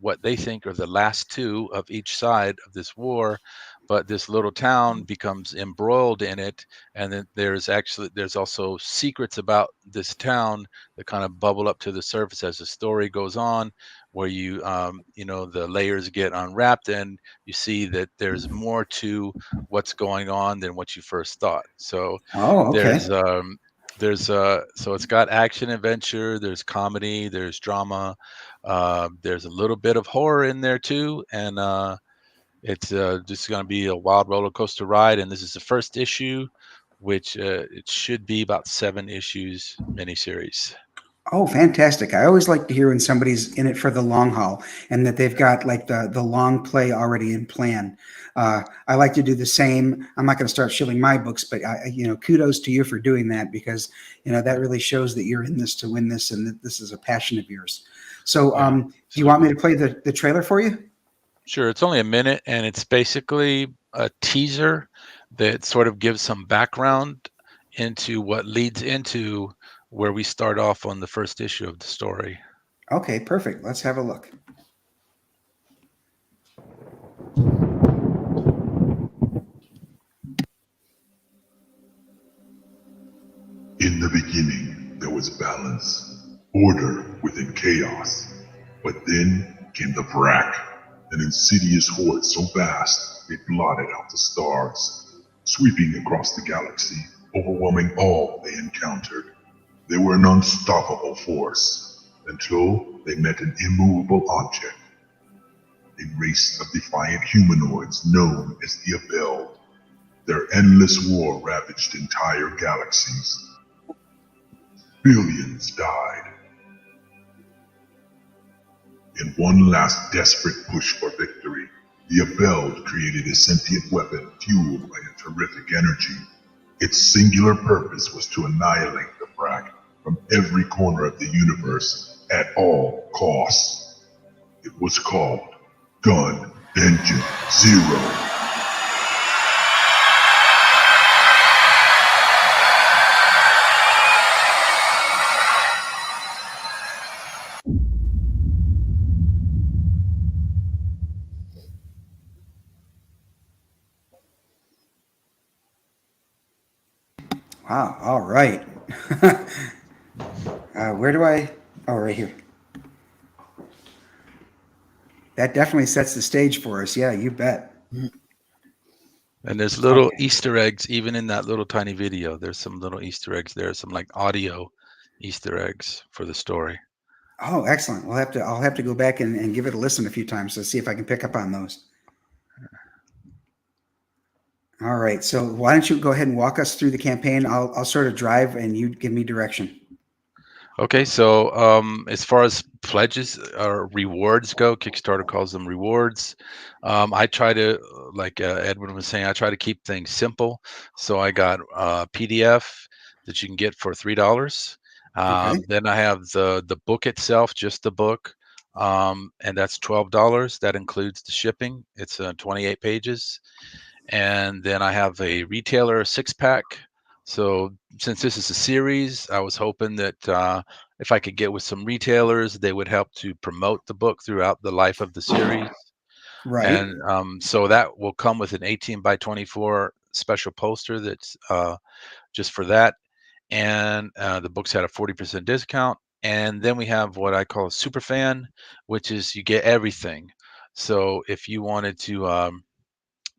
what they think are the last two of each side of this war. But this little town becomes embroiled in it, and then there's also secrets about this town that kind of bubble up to the surface as the story goes on, where the layers get unwrapped and you see that there's more to what's going on than what you first thought. So so it's got action, adventure, there's comedy, there's drama, there's a little bit of horror in there too, and it's just going to be a wild roller coaster ride. And this is the first issue, which it should be about 7 issues miniseries. Oh, fantastic. I always like to hear when somebody's in it for the long haul and that they've got like the long play already in plan. I like to do the same. I'm not going to start shilling my books, but kudos to you for doing that, because that really shows that you're in this to win this and that this is a passion of yours. So do you want me to play the trailer for you? Sure. It's only a minute, and it's basically a teaser that sort of gives some background into what leads into where we start off on the first issue of the story. Okay, perfect. Let's have a look. In the beginning, there was balance, order within chaos. But then came the Vrak, an insidious horde so vast it blotted out the stars, sweeping across the galaxy, overwhelming all they encountered. They were an unstoppable force until they met an immovable object, a race of defiant humanoids known as the Abeld. Their endless war ravaged entire galaxies. Billions died. In one last desperate push for victory, the Abeld created a sentient weapon fueled by a terrific energy. Its singular purpose was to annihilate the Vrak from every corner of the universe at all costs. It was called Gunengine 0. Wow. All right. Where do I? Oh, right here. That definitely sets the stage for us. Yeah, you bet. And there's little Okay. Easter eggs even in that little tiny video. There's some little Easter eggs there, some like audio Easter eggs for the story. Oh, excellent. I'll have to go back and give it a listen a few times to see if I can pick up on those. All right. So why don't you go ahead and walk us through the campaign? I'll sort of drive and you give me direction. Okay, so as far as pledges or rewards go, Kickstarter calls them rewards. I try to, like Edwin was saying, I try to keep things simple. So I got a PDF that you can get for $3. Okay. Then I have the book itself, just the book, and that's $12. That includes the shipping. It's 28 pages. And then I have a retailer 6-pack. So since this is a series, I was hoping that if I could get with some retailers, they would help to promote the book throughout the life of the series. Right. And so that will come with an 18 by 24 special poster that's just for that. And the book's had a 40% discount. And then we have what I call a Superfan, which is you get everything. So if you wanted to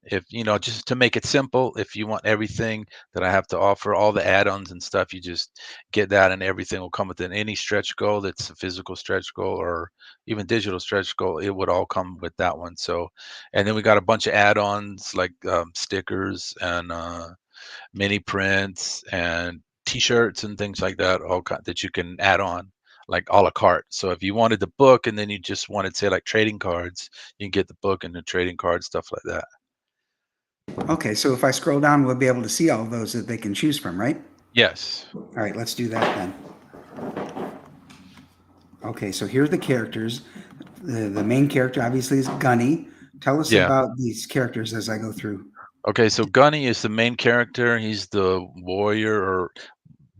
if just to make it simple, if you want everything that I have to offer, all the add-ons and stuff, you just get that and everything will come within any stretch goal that's a physical stretch goal or even digital stretch goal. It would all come with that one. So, and then we got a bunch of add-ons like stickers and mini prints and t-shirts and things like that, that you can add on like a la carte. So if you wanted the book and then you just wanted, say, like trading cards, you can get the book and the trading card stuff like that. Okay. So if I scroll down, we'll be able to see all of those that they can choose from, right? Yes. All right. Let's do that then. Okay. So here are the characters. The main character obviously is Gunny. Tell us Yeah. about these characters as I go through. Okay, so Gunny is the main character. He's the warrior, or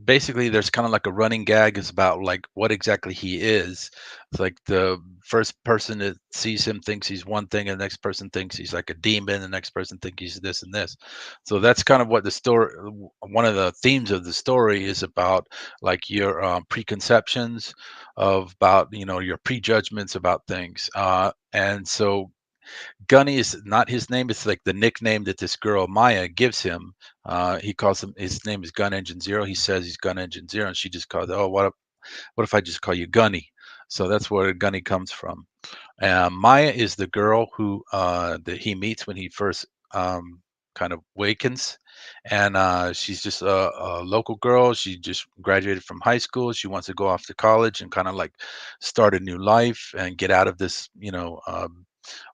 basically, there's kind of like a running gag is about like what exactly he is. It's like the first person that sees him thinks he's one thing, and the next person thinks he's like a demon, the next person thinks he's this and this. So that's kind of what the story, one of the themes of the story is about, like your preconceptions of about your prejudgments about things. And so Gunny is not his name. It's like the nickname that this girl Maya gives him. He calls him. His name is Gun Engine Zero. He says he's Gun Engine Zero, and she just calls. Oh, what if I just call you Gunny? So that's where Gunny comes from. Maya is the girl who that he meets when he first kind of wakens, and she's just a local girl. She just graduated from high school. She wants to go off to college and kind of like start a new life and get out of this,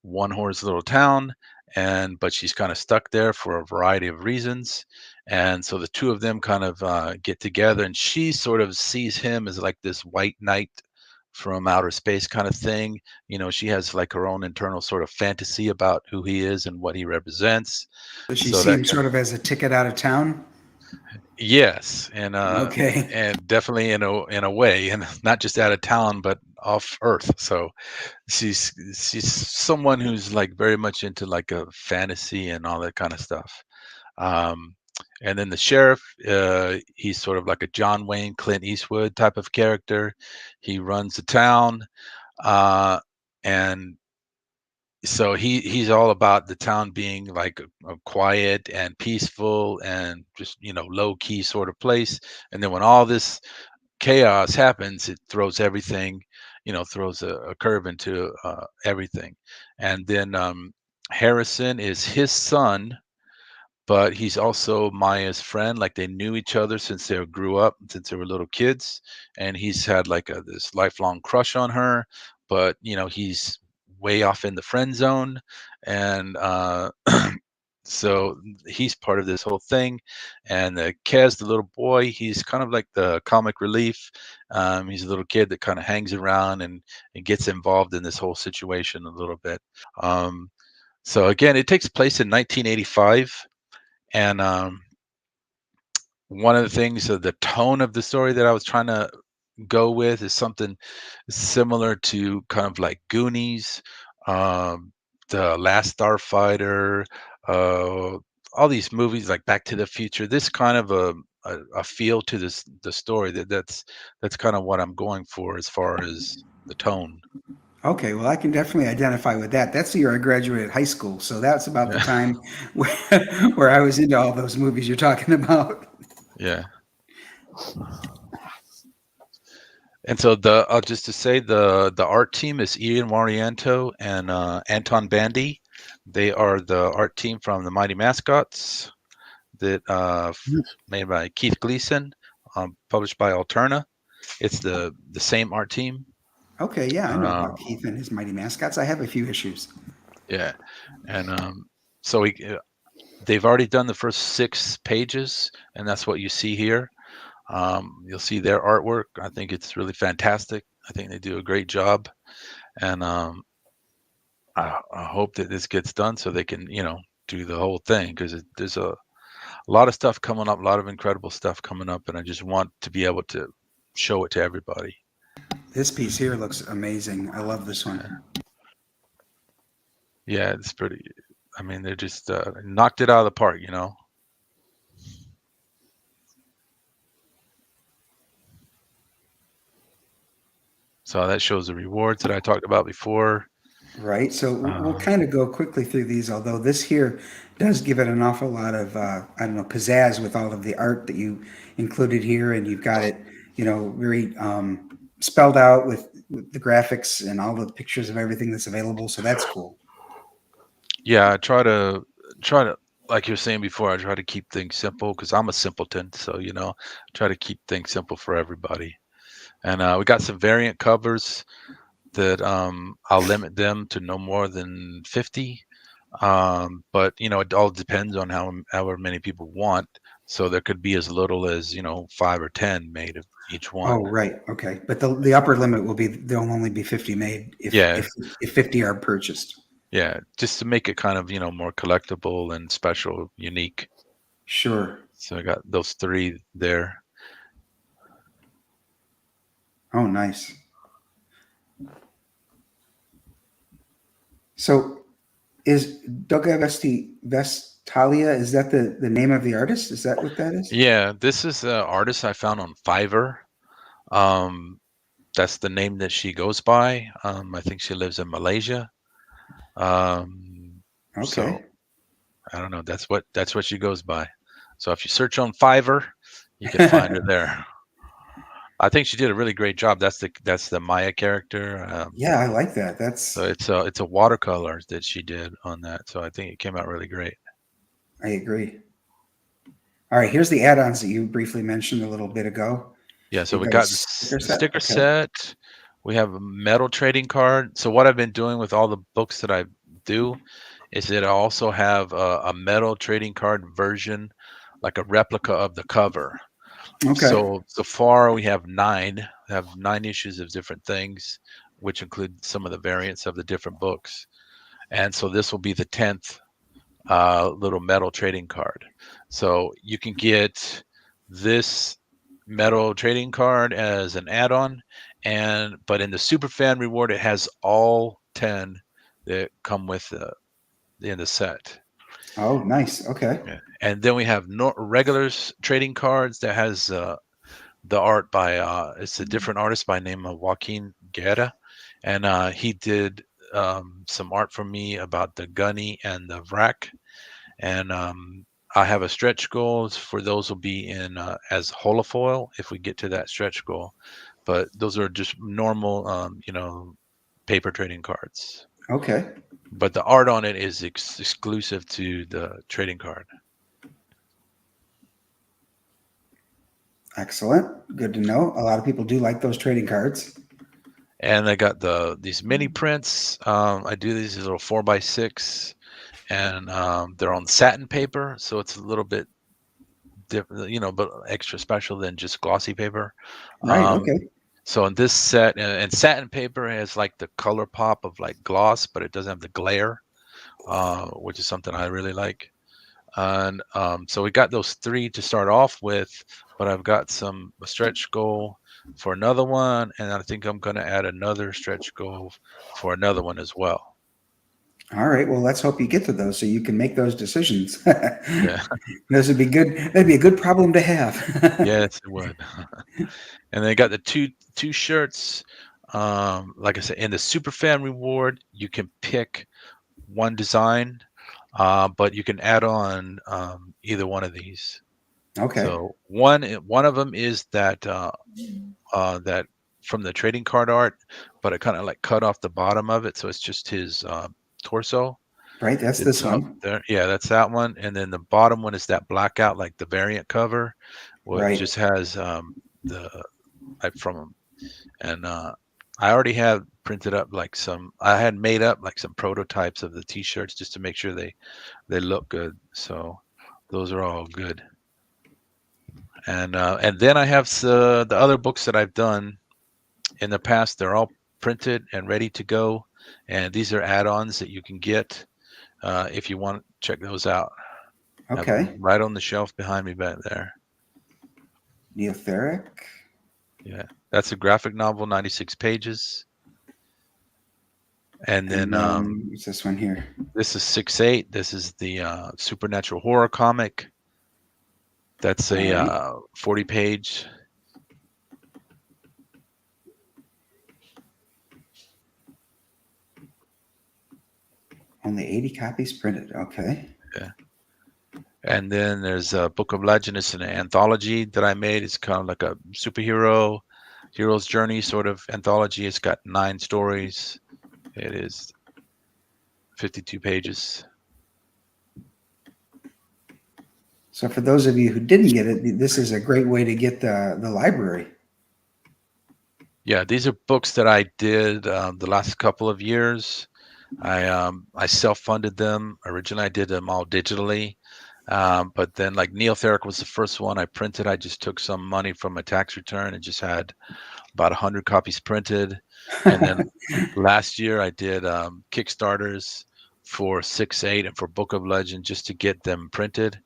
one horse little town. And but she's kind of stuck there for a variety of reasons. And so the two of them kind of get together, and she sort of sees him as like this white knight from outer space kind of thing. She has like her own internal sort of fantasy about who he is and what he represents. So she So that seems sort of as a ticket out of town. yes, Okay. and definitely in a way, and not just out of town, but off Earth. So she's someone who's like very much into like a fantasy and all that kind of stuff. Um, and then the sheriff, he's sort of like a John Wayne, Clint Eastwood type of character. He runs the town, and so he's all about the town being like a quiet and peaceful and just low key sort of place. And then when all this chaos happens, it throws everything, throws a curve into everything. And then Harrison is his son, but he's also Maya's friend. Like they knew each other since they grew up, since they were little kids, and he's had like this lifelong crush on her. But he's way off in the friend zone, and so he's part of this whole thing. And Kez, the little boy, he's kind of like the comic relief. He's a little kid that kind of hangs around and gets involved in this whole situation a little bit. So again, it takes place in 1985. And one of the things, the tone of the story that I was trying to go with is something similar to kind of like Goonies, The Last Starfighter, all these movies like Back to the Future. This kind of a a feel to the story. That's kind of what I'm going for as far as the tone. Okay, well, I can definitely identify with that. That's the year I graduated high school, so that's about the Yeah. time where I was into all those movies you're talking about. Yeah. And so just to say the art team is Ian Warianto and Anton Bandy. They are the art team from the Mighty Mascots that made by Keith Gleason, published by Alterna. It's the same art team. Okay, yeah, I know about Keith and his Mighty Mascots. I have a few issues. Yeah, and so they've already done the first 6 pages, and that's what you see here. You'll see their artwork. I think it's really fantastic. I think they do a great job, and I hope that this gets done so they can, do the whole thing, because there's a lot of stuff coming up, a lot of incredible stuff coming up, and I just want to be able to show it to everybody. This piece here looks amazing. I love this one. Yeah, it's pretty. I mean, they just knocked it out of the park, So that shows the rewards that I talked about before. Right. So we'll kind of go quickly through these, although this here does give it an awful lot of, pizzazz with all of the art that you included here. And you've got it, very spelled out with the graphics and all the pictures of everything that's available. So that's cool. Yeah, I try to, like you were saying before, I try to keep things simple because I'm a simpleton. So, try to keep things simple for everybody. And we got some variant covers that I'll limit them to no more than 50. But it all depends on however many people want. So there could be as little as 5 or 10 made of each one. Oh, right. Okay, but the upper limit will be there'll only be 50 made if 50 are purchased. Yeah, just to make it kind of more collectible and special, unique. Sure. So I got those 3 there. Oh, nice. So is Doga Vestalia, is that the name of the artist? Is that what that is? Yeah, this is an artist I found on Fiverr. That's the name that she goes by. I think she lives in Malaysia. Okay. So I don't know. That's what she goes by. So if you search on Fiverr, you can find her there. I think she did a really great job. That's the Maya character. Yeah, I like that. So it's a watercolor that she did on that. So I think it came out really great. I agree. All right, here's the add-ons that you briefly mentioned a little bit ago. Yeah, so we got the sticker set. We have a metal trading card. So what I've been doing with all the books that I do is that I also have a metal trading card version, like a replica of the cover. Okay. So far we have 9. We have 9 issues of different things, which include some of the variants of the different books. And so this will be the 10th little metal trading card. So you can get this metal trading card as an add-on, but in the Superfan reward it has all 10 that come with in the set. Oh, nice. Okay. Yeah. And then we have regular trading cards that has the art by it's a different artist by name of Joaquin Guerra, and he did some art for me about the gunny and the vrac, and I have a stretch goal for those will be in as holofoil if we get to that stretch goal, but those are just normal paper trading cards. Okay. But the art on it is exclusive to the trading card. Excellent. Good to know. A lot of people do like those trading cards. And I got these mini prints. I do these little 4x6, and they're on satin paper, so it's a little bit different, but extra special than just glossy paper. Right. Okay. So in this set, and satin paper has like the color pop of like gloss, but it doesn't have the glare, which is something I really like. And so we got those 3 to start off with, but I've got a stretch goal for another one, and I think I'm going to add another stretch goal for another one as well. All right. Well, let's hope you get to those so you can make those decisions. Yeah. Those would be good. That'd be a good problem to have. Yes, it would. And they got the two shirts. Like I said, in the Superfan reward, you can pick one design, but you can add on either one of these. Okay. So one of them is that that from the trading card art, but it kind of like cut off the bottom of it, so it's just his torso. Right. That's It's this up one. there. Yeah, that's that one. And then the bottom one is that blackout, like the variant cover, where it Right. just has the like from them. And I already have printed up like I had made up like some prototypes of the T-shirts just to make sure they look good. So those are all good. And then I have the other books that I've done in the past. They're all printed and ready to go. And these are add-ons that you can get if you want to check those out. I have them Okay. right on the shelf behind me back there. Neotheric. Yeah, that's a graphic novel, 96 pages. And then what's this one here? this is 6/8. This is the supernatural horror comic. That's a All right. 40-page. Only 80 copies printed. Okay. Yeah. And then there's a Book of Legend. It's an anthology that I made. It's kind of like a hero's journey sort of anthology. It's got 9 stories. It is 52 pages. So for those of you who didn't get it, this is a great way to get the library. Yeah, these are books that I did the last couple of years. I self-funded them. Originally, I did them all digitally. But then like Neotheric was the first one I printed. I just took some money from a tax return and just had about 100 copies printed. And then last year I did Kickstarters for 6/8 and for Book of Legend just to get them printed.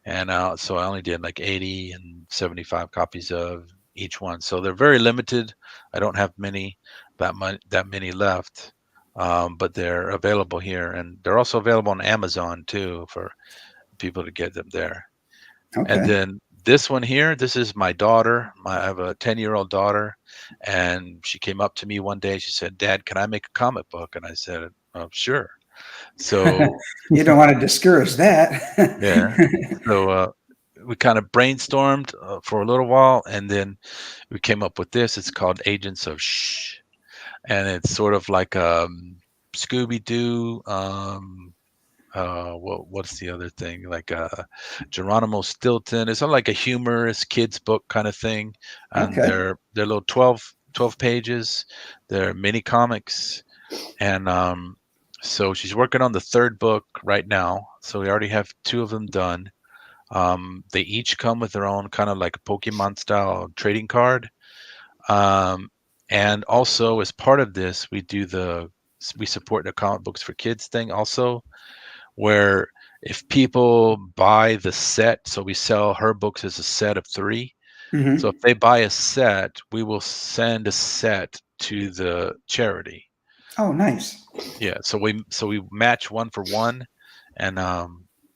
And so I only did like 80 and 75 copies of each one. So they're very limited. I don't have that many left. But they're available here, and they're also available on Amazon too for people to get them there. Okay. And then this one here, this is my daughter. I have a 10-year-old daughter, and she came up to me one day. She said, "Dad, can I make a comic book?" And I said, "Sure." So you don't want to discourage that. yeah. So we kind of brainstormed for a little while, and then we came up with this. It's called Agents of Shh, and it's sort of like Scooby-Doo. What's the other thing? Like Geronimo Stilton. It's not like a humorous kids book kind of thing. And Okay. they're little 12 pages. They're mini comics. And so she's working on the 3rd book right now. So we already have 2 of them done. They each come with their own kind of like a Pokemon style trading card. And also as part of this, we support the comic books for kids thing also, where if people buy the set, so we sell her books as a set of 3. Mm-hmm. So if they buy a set, we will send a set to the charity. Oh, nice. Yeah, so we match 1 for 1, and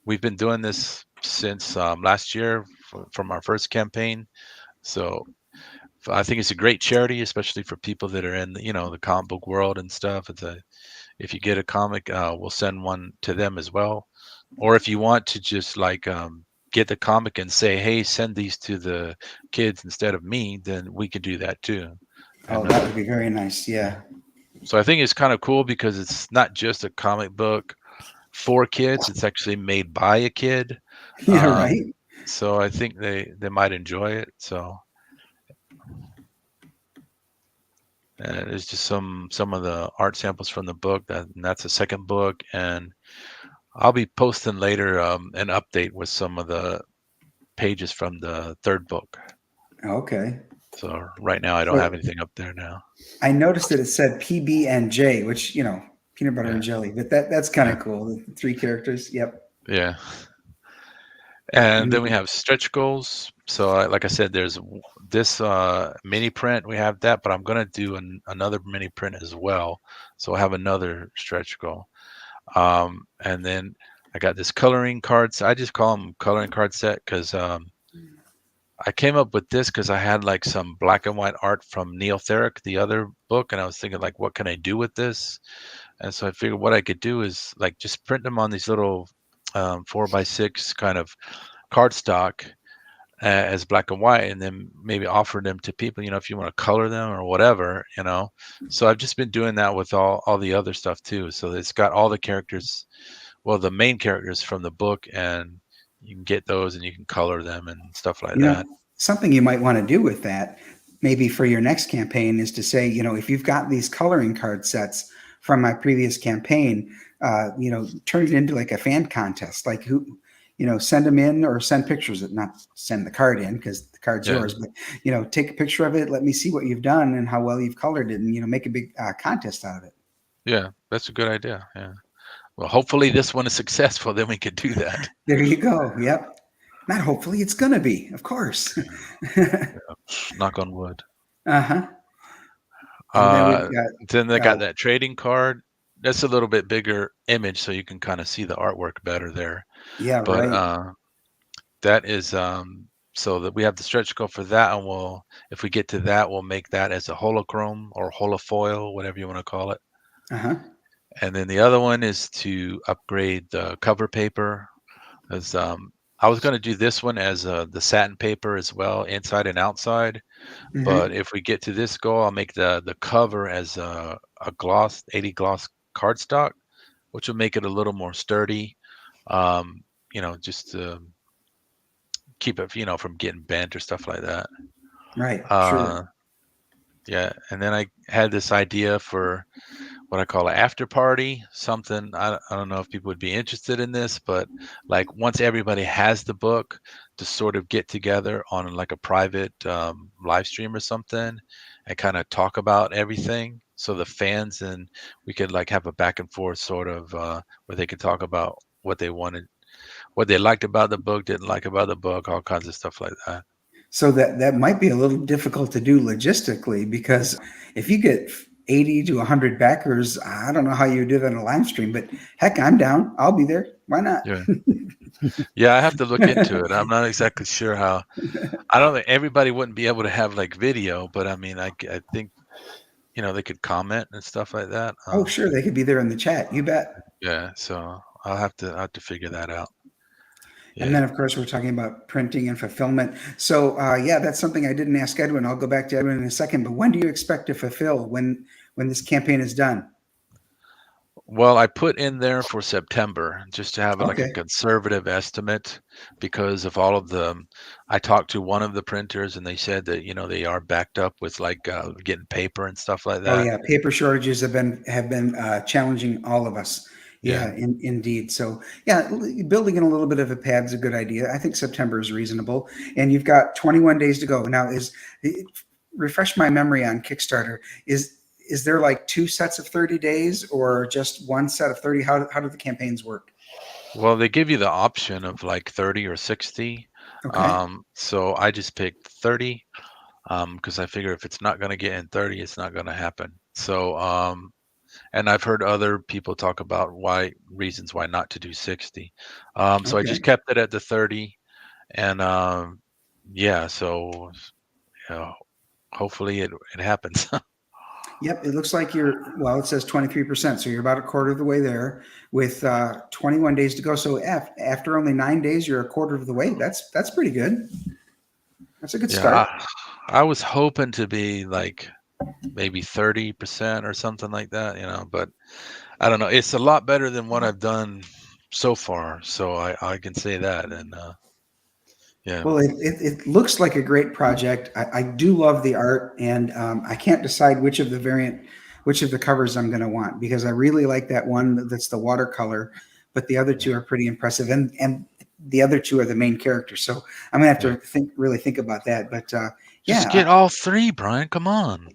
we've been doing this since last year from our first campaign. So I think it's a great charity, especially for people that are in the comic book world and stuff. If you get a comic, we'll send one to them as well. Or if you want to just like get the comic and say, hey, send these to the kids instead of me, then we can do that too. Oh, that would be very nice. Yeah. So I think it's kind of cool because it's not just a comic book for kids. It's actually made by a kid. Yeah, right. So I think they might enjoy it. So there's just some of the art samples from the book. That's the 2nd book, and I'll be posting later an update with some of the pages from the 3rd book. Okay. So right now I don't have anything up there now. I noticed that it said PB&J, which peanut butter and jelly, but that's kind of cool. The 3 characters. Yep. Yeah. And then we have stretch goals. So like I said, there's this mini print. We have that, but I'm going to do another mini print as well. So I have another stretch goal. And then I got this coloring cards. I just call them coloring card set because I came up with this because I had like some black and white art from Neil Therick, the other book, and I was thinking like, what can I do with this? And so I figured what I could do is like just print them on these little 4x6 kind of cardstock as black and white, and then maybe offer them to people, if you want to color them or whatever. So I've just been doing that with all the other stuff too. So it's got all the characters, well, the main characters from the book, and you can get those and you can color them and stuff like that. Something you might want to do with that, maybe for your next campaign, is to say, if you've got these coloring card sets from my previous campaign, turn it into like a fan contest, like send them in or send pictures, not send the card in because the card's yours, but, take a picture of it. Let me see what you've done and how well you've colored it, and, make a big contest out of it. Yeah, that's a good idea. Yeah. Well, hopefully this one is successful. Then we could do that. There you go. Yep. Not hopefully, it's going to be, of course. Knock on wood. Uh-huh. Then they got that trading card. That's a little bit bigger image, so you can kind of see the artwork better there. Yeah, but, right. That is so that we have the stretch goal for that, and if we get to that, we'll make that as a holochrome or holofoil, whatever you want to call it. Uh-huh. And then the other one is to upgrade the cover paper, as I was going to do this one as the satin paper as well, inside and outside. Mm-hmm. But if we get to this goal, I'll make the cover as a gloss, 80 gloss cardstock, which will make it a little more sturdy. Just to keep it, from getting bent or stuff like that. Right. Sure. Yeah. And then I had this idea for what I call an after party, something. I don't know if people would be interested in this, but like once everybody has the book, to sort of get together on like a private live stream or something and kind of talk about everything. So the fans and we could like have a back and forth sort of where they could talk about what they wanted, what they liked about the book, didn't like about the book, all kinds of stuff like that. So that might be a little difficult to do logistically, because if you get 80 to 100 backers, I don't know how you do that on a live stream, but heck, I'm down. I'll be there. Why not? Yeah. Yeah, I have to look into it. I'm not exactly sure how. I don't think everybody wouldn't be able to have like video, but I mean, I think, they could comment and stuff like that. Oh, sure. They could be there in the chat. You bet. Yeah. So I'll have to figure that out. Yeah. And then, of course, we're talking about printing and fulfillment. So, that's something I didn't ask Edwin. I'll go back to Edwin in a second. But when do you expect to fulfill when this campaign is done? Well, I put in there for September just to have like Okay. a conservative estimate because of all of I talked to one of the printers and they said that, they are backed up with like getting paper and stuff like that. Oh, yeah. Paper shortages have been challenging all of us. Yeah. Indeed. So, building in a little bit of a pad is a good idea. I think September is reasonable. And you've got 21 days to go. Now, refresh my memory on Kickstarter. Is there like two sets of 30 days or just one set of 30? How do the campaigns work? Well, they give you the option of like 30 or 60. Okay. So I just picked 30 because I figure if it's not going to get in 30, it's not going to happen. So, and I've heard other people talk about reasons why not to do 60. So I just kept it at the 30 and so hopefully it happens. Yep, it looks like it says 23%, so you're about a quarter of the way there with 21 days to go. So after only 9 days, you're a quarter of the way. That's pretty good. That's a good start. I was hoping to be like maybe 30% or something like that, but I don't know. It's a lot better than what I've done so far, so I can say that. And yeah. Well, it looks like a great project. I do love the art, and I can't decide which of the covers I'm going to want, because I really like that one that's the watercolor, but the other two are pretty impressive, and the other two are the main characters. So I'm going to have to really think about that. But just get all three, Brian. Come on.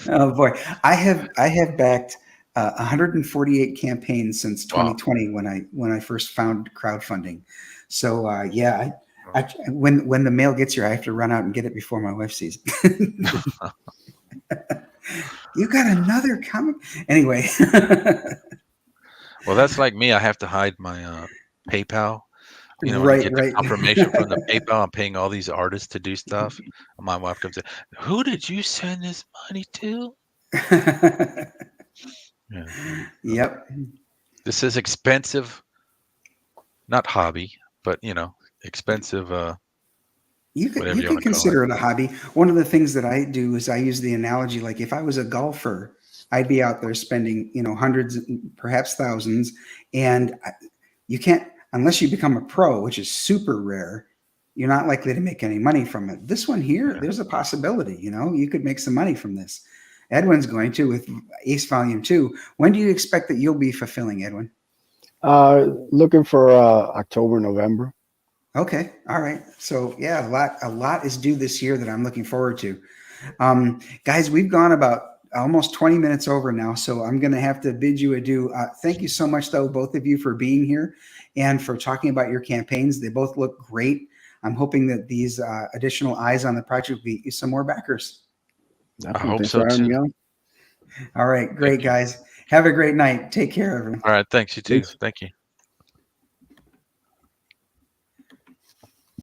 Oh boy, I have backed 148 campaigns since 2020. Wow. when I first found crowdfunding. So when the mail gets here, I have to run out and get it before my wife sees it. You got another comic? Anyway. Well, that's like me. I have to hide my PayPal. You know, when I Right, get the right. confirmation from the PayPal, I'm paying all these artists to do stuff. And my wife comes in, who did you send this money to? Yeah. Yep. This is expensive, not hobby, but expensive. You Whatever you could want to call it. consider it a hobby. One of the things that I do is I use the analogy, like if I was a golfer, I'd be out there spending, hundreds, perhaps thousands, and you can't, unless you become a pro, which is super rare, you're not likely to make any money from it. This one here, Yeah. there's a possibility, you could make some money from this. Edwin's going to with Ace Volume 2. When do you expect that you'll be fulfilling, Edwin? Looking for October, November. Okay. All right. So yeah, a lot is due this year that I'm looking forward to. Guys, we've gone about almost 20 minutes over now, so I'm going to have to bid you adieu. Thank you so much, though, both of you, for being here and for talking about your campaigns. They both look great. I'm hoping that these additional eyes on the project will be some more backers. Definitely. I hope Thanks so for having too. me on. All right. Great, guys. Have a great night. Take care, everyone. All right. Thanks. You too. Peace. Thank you.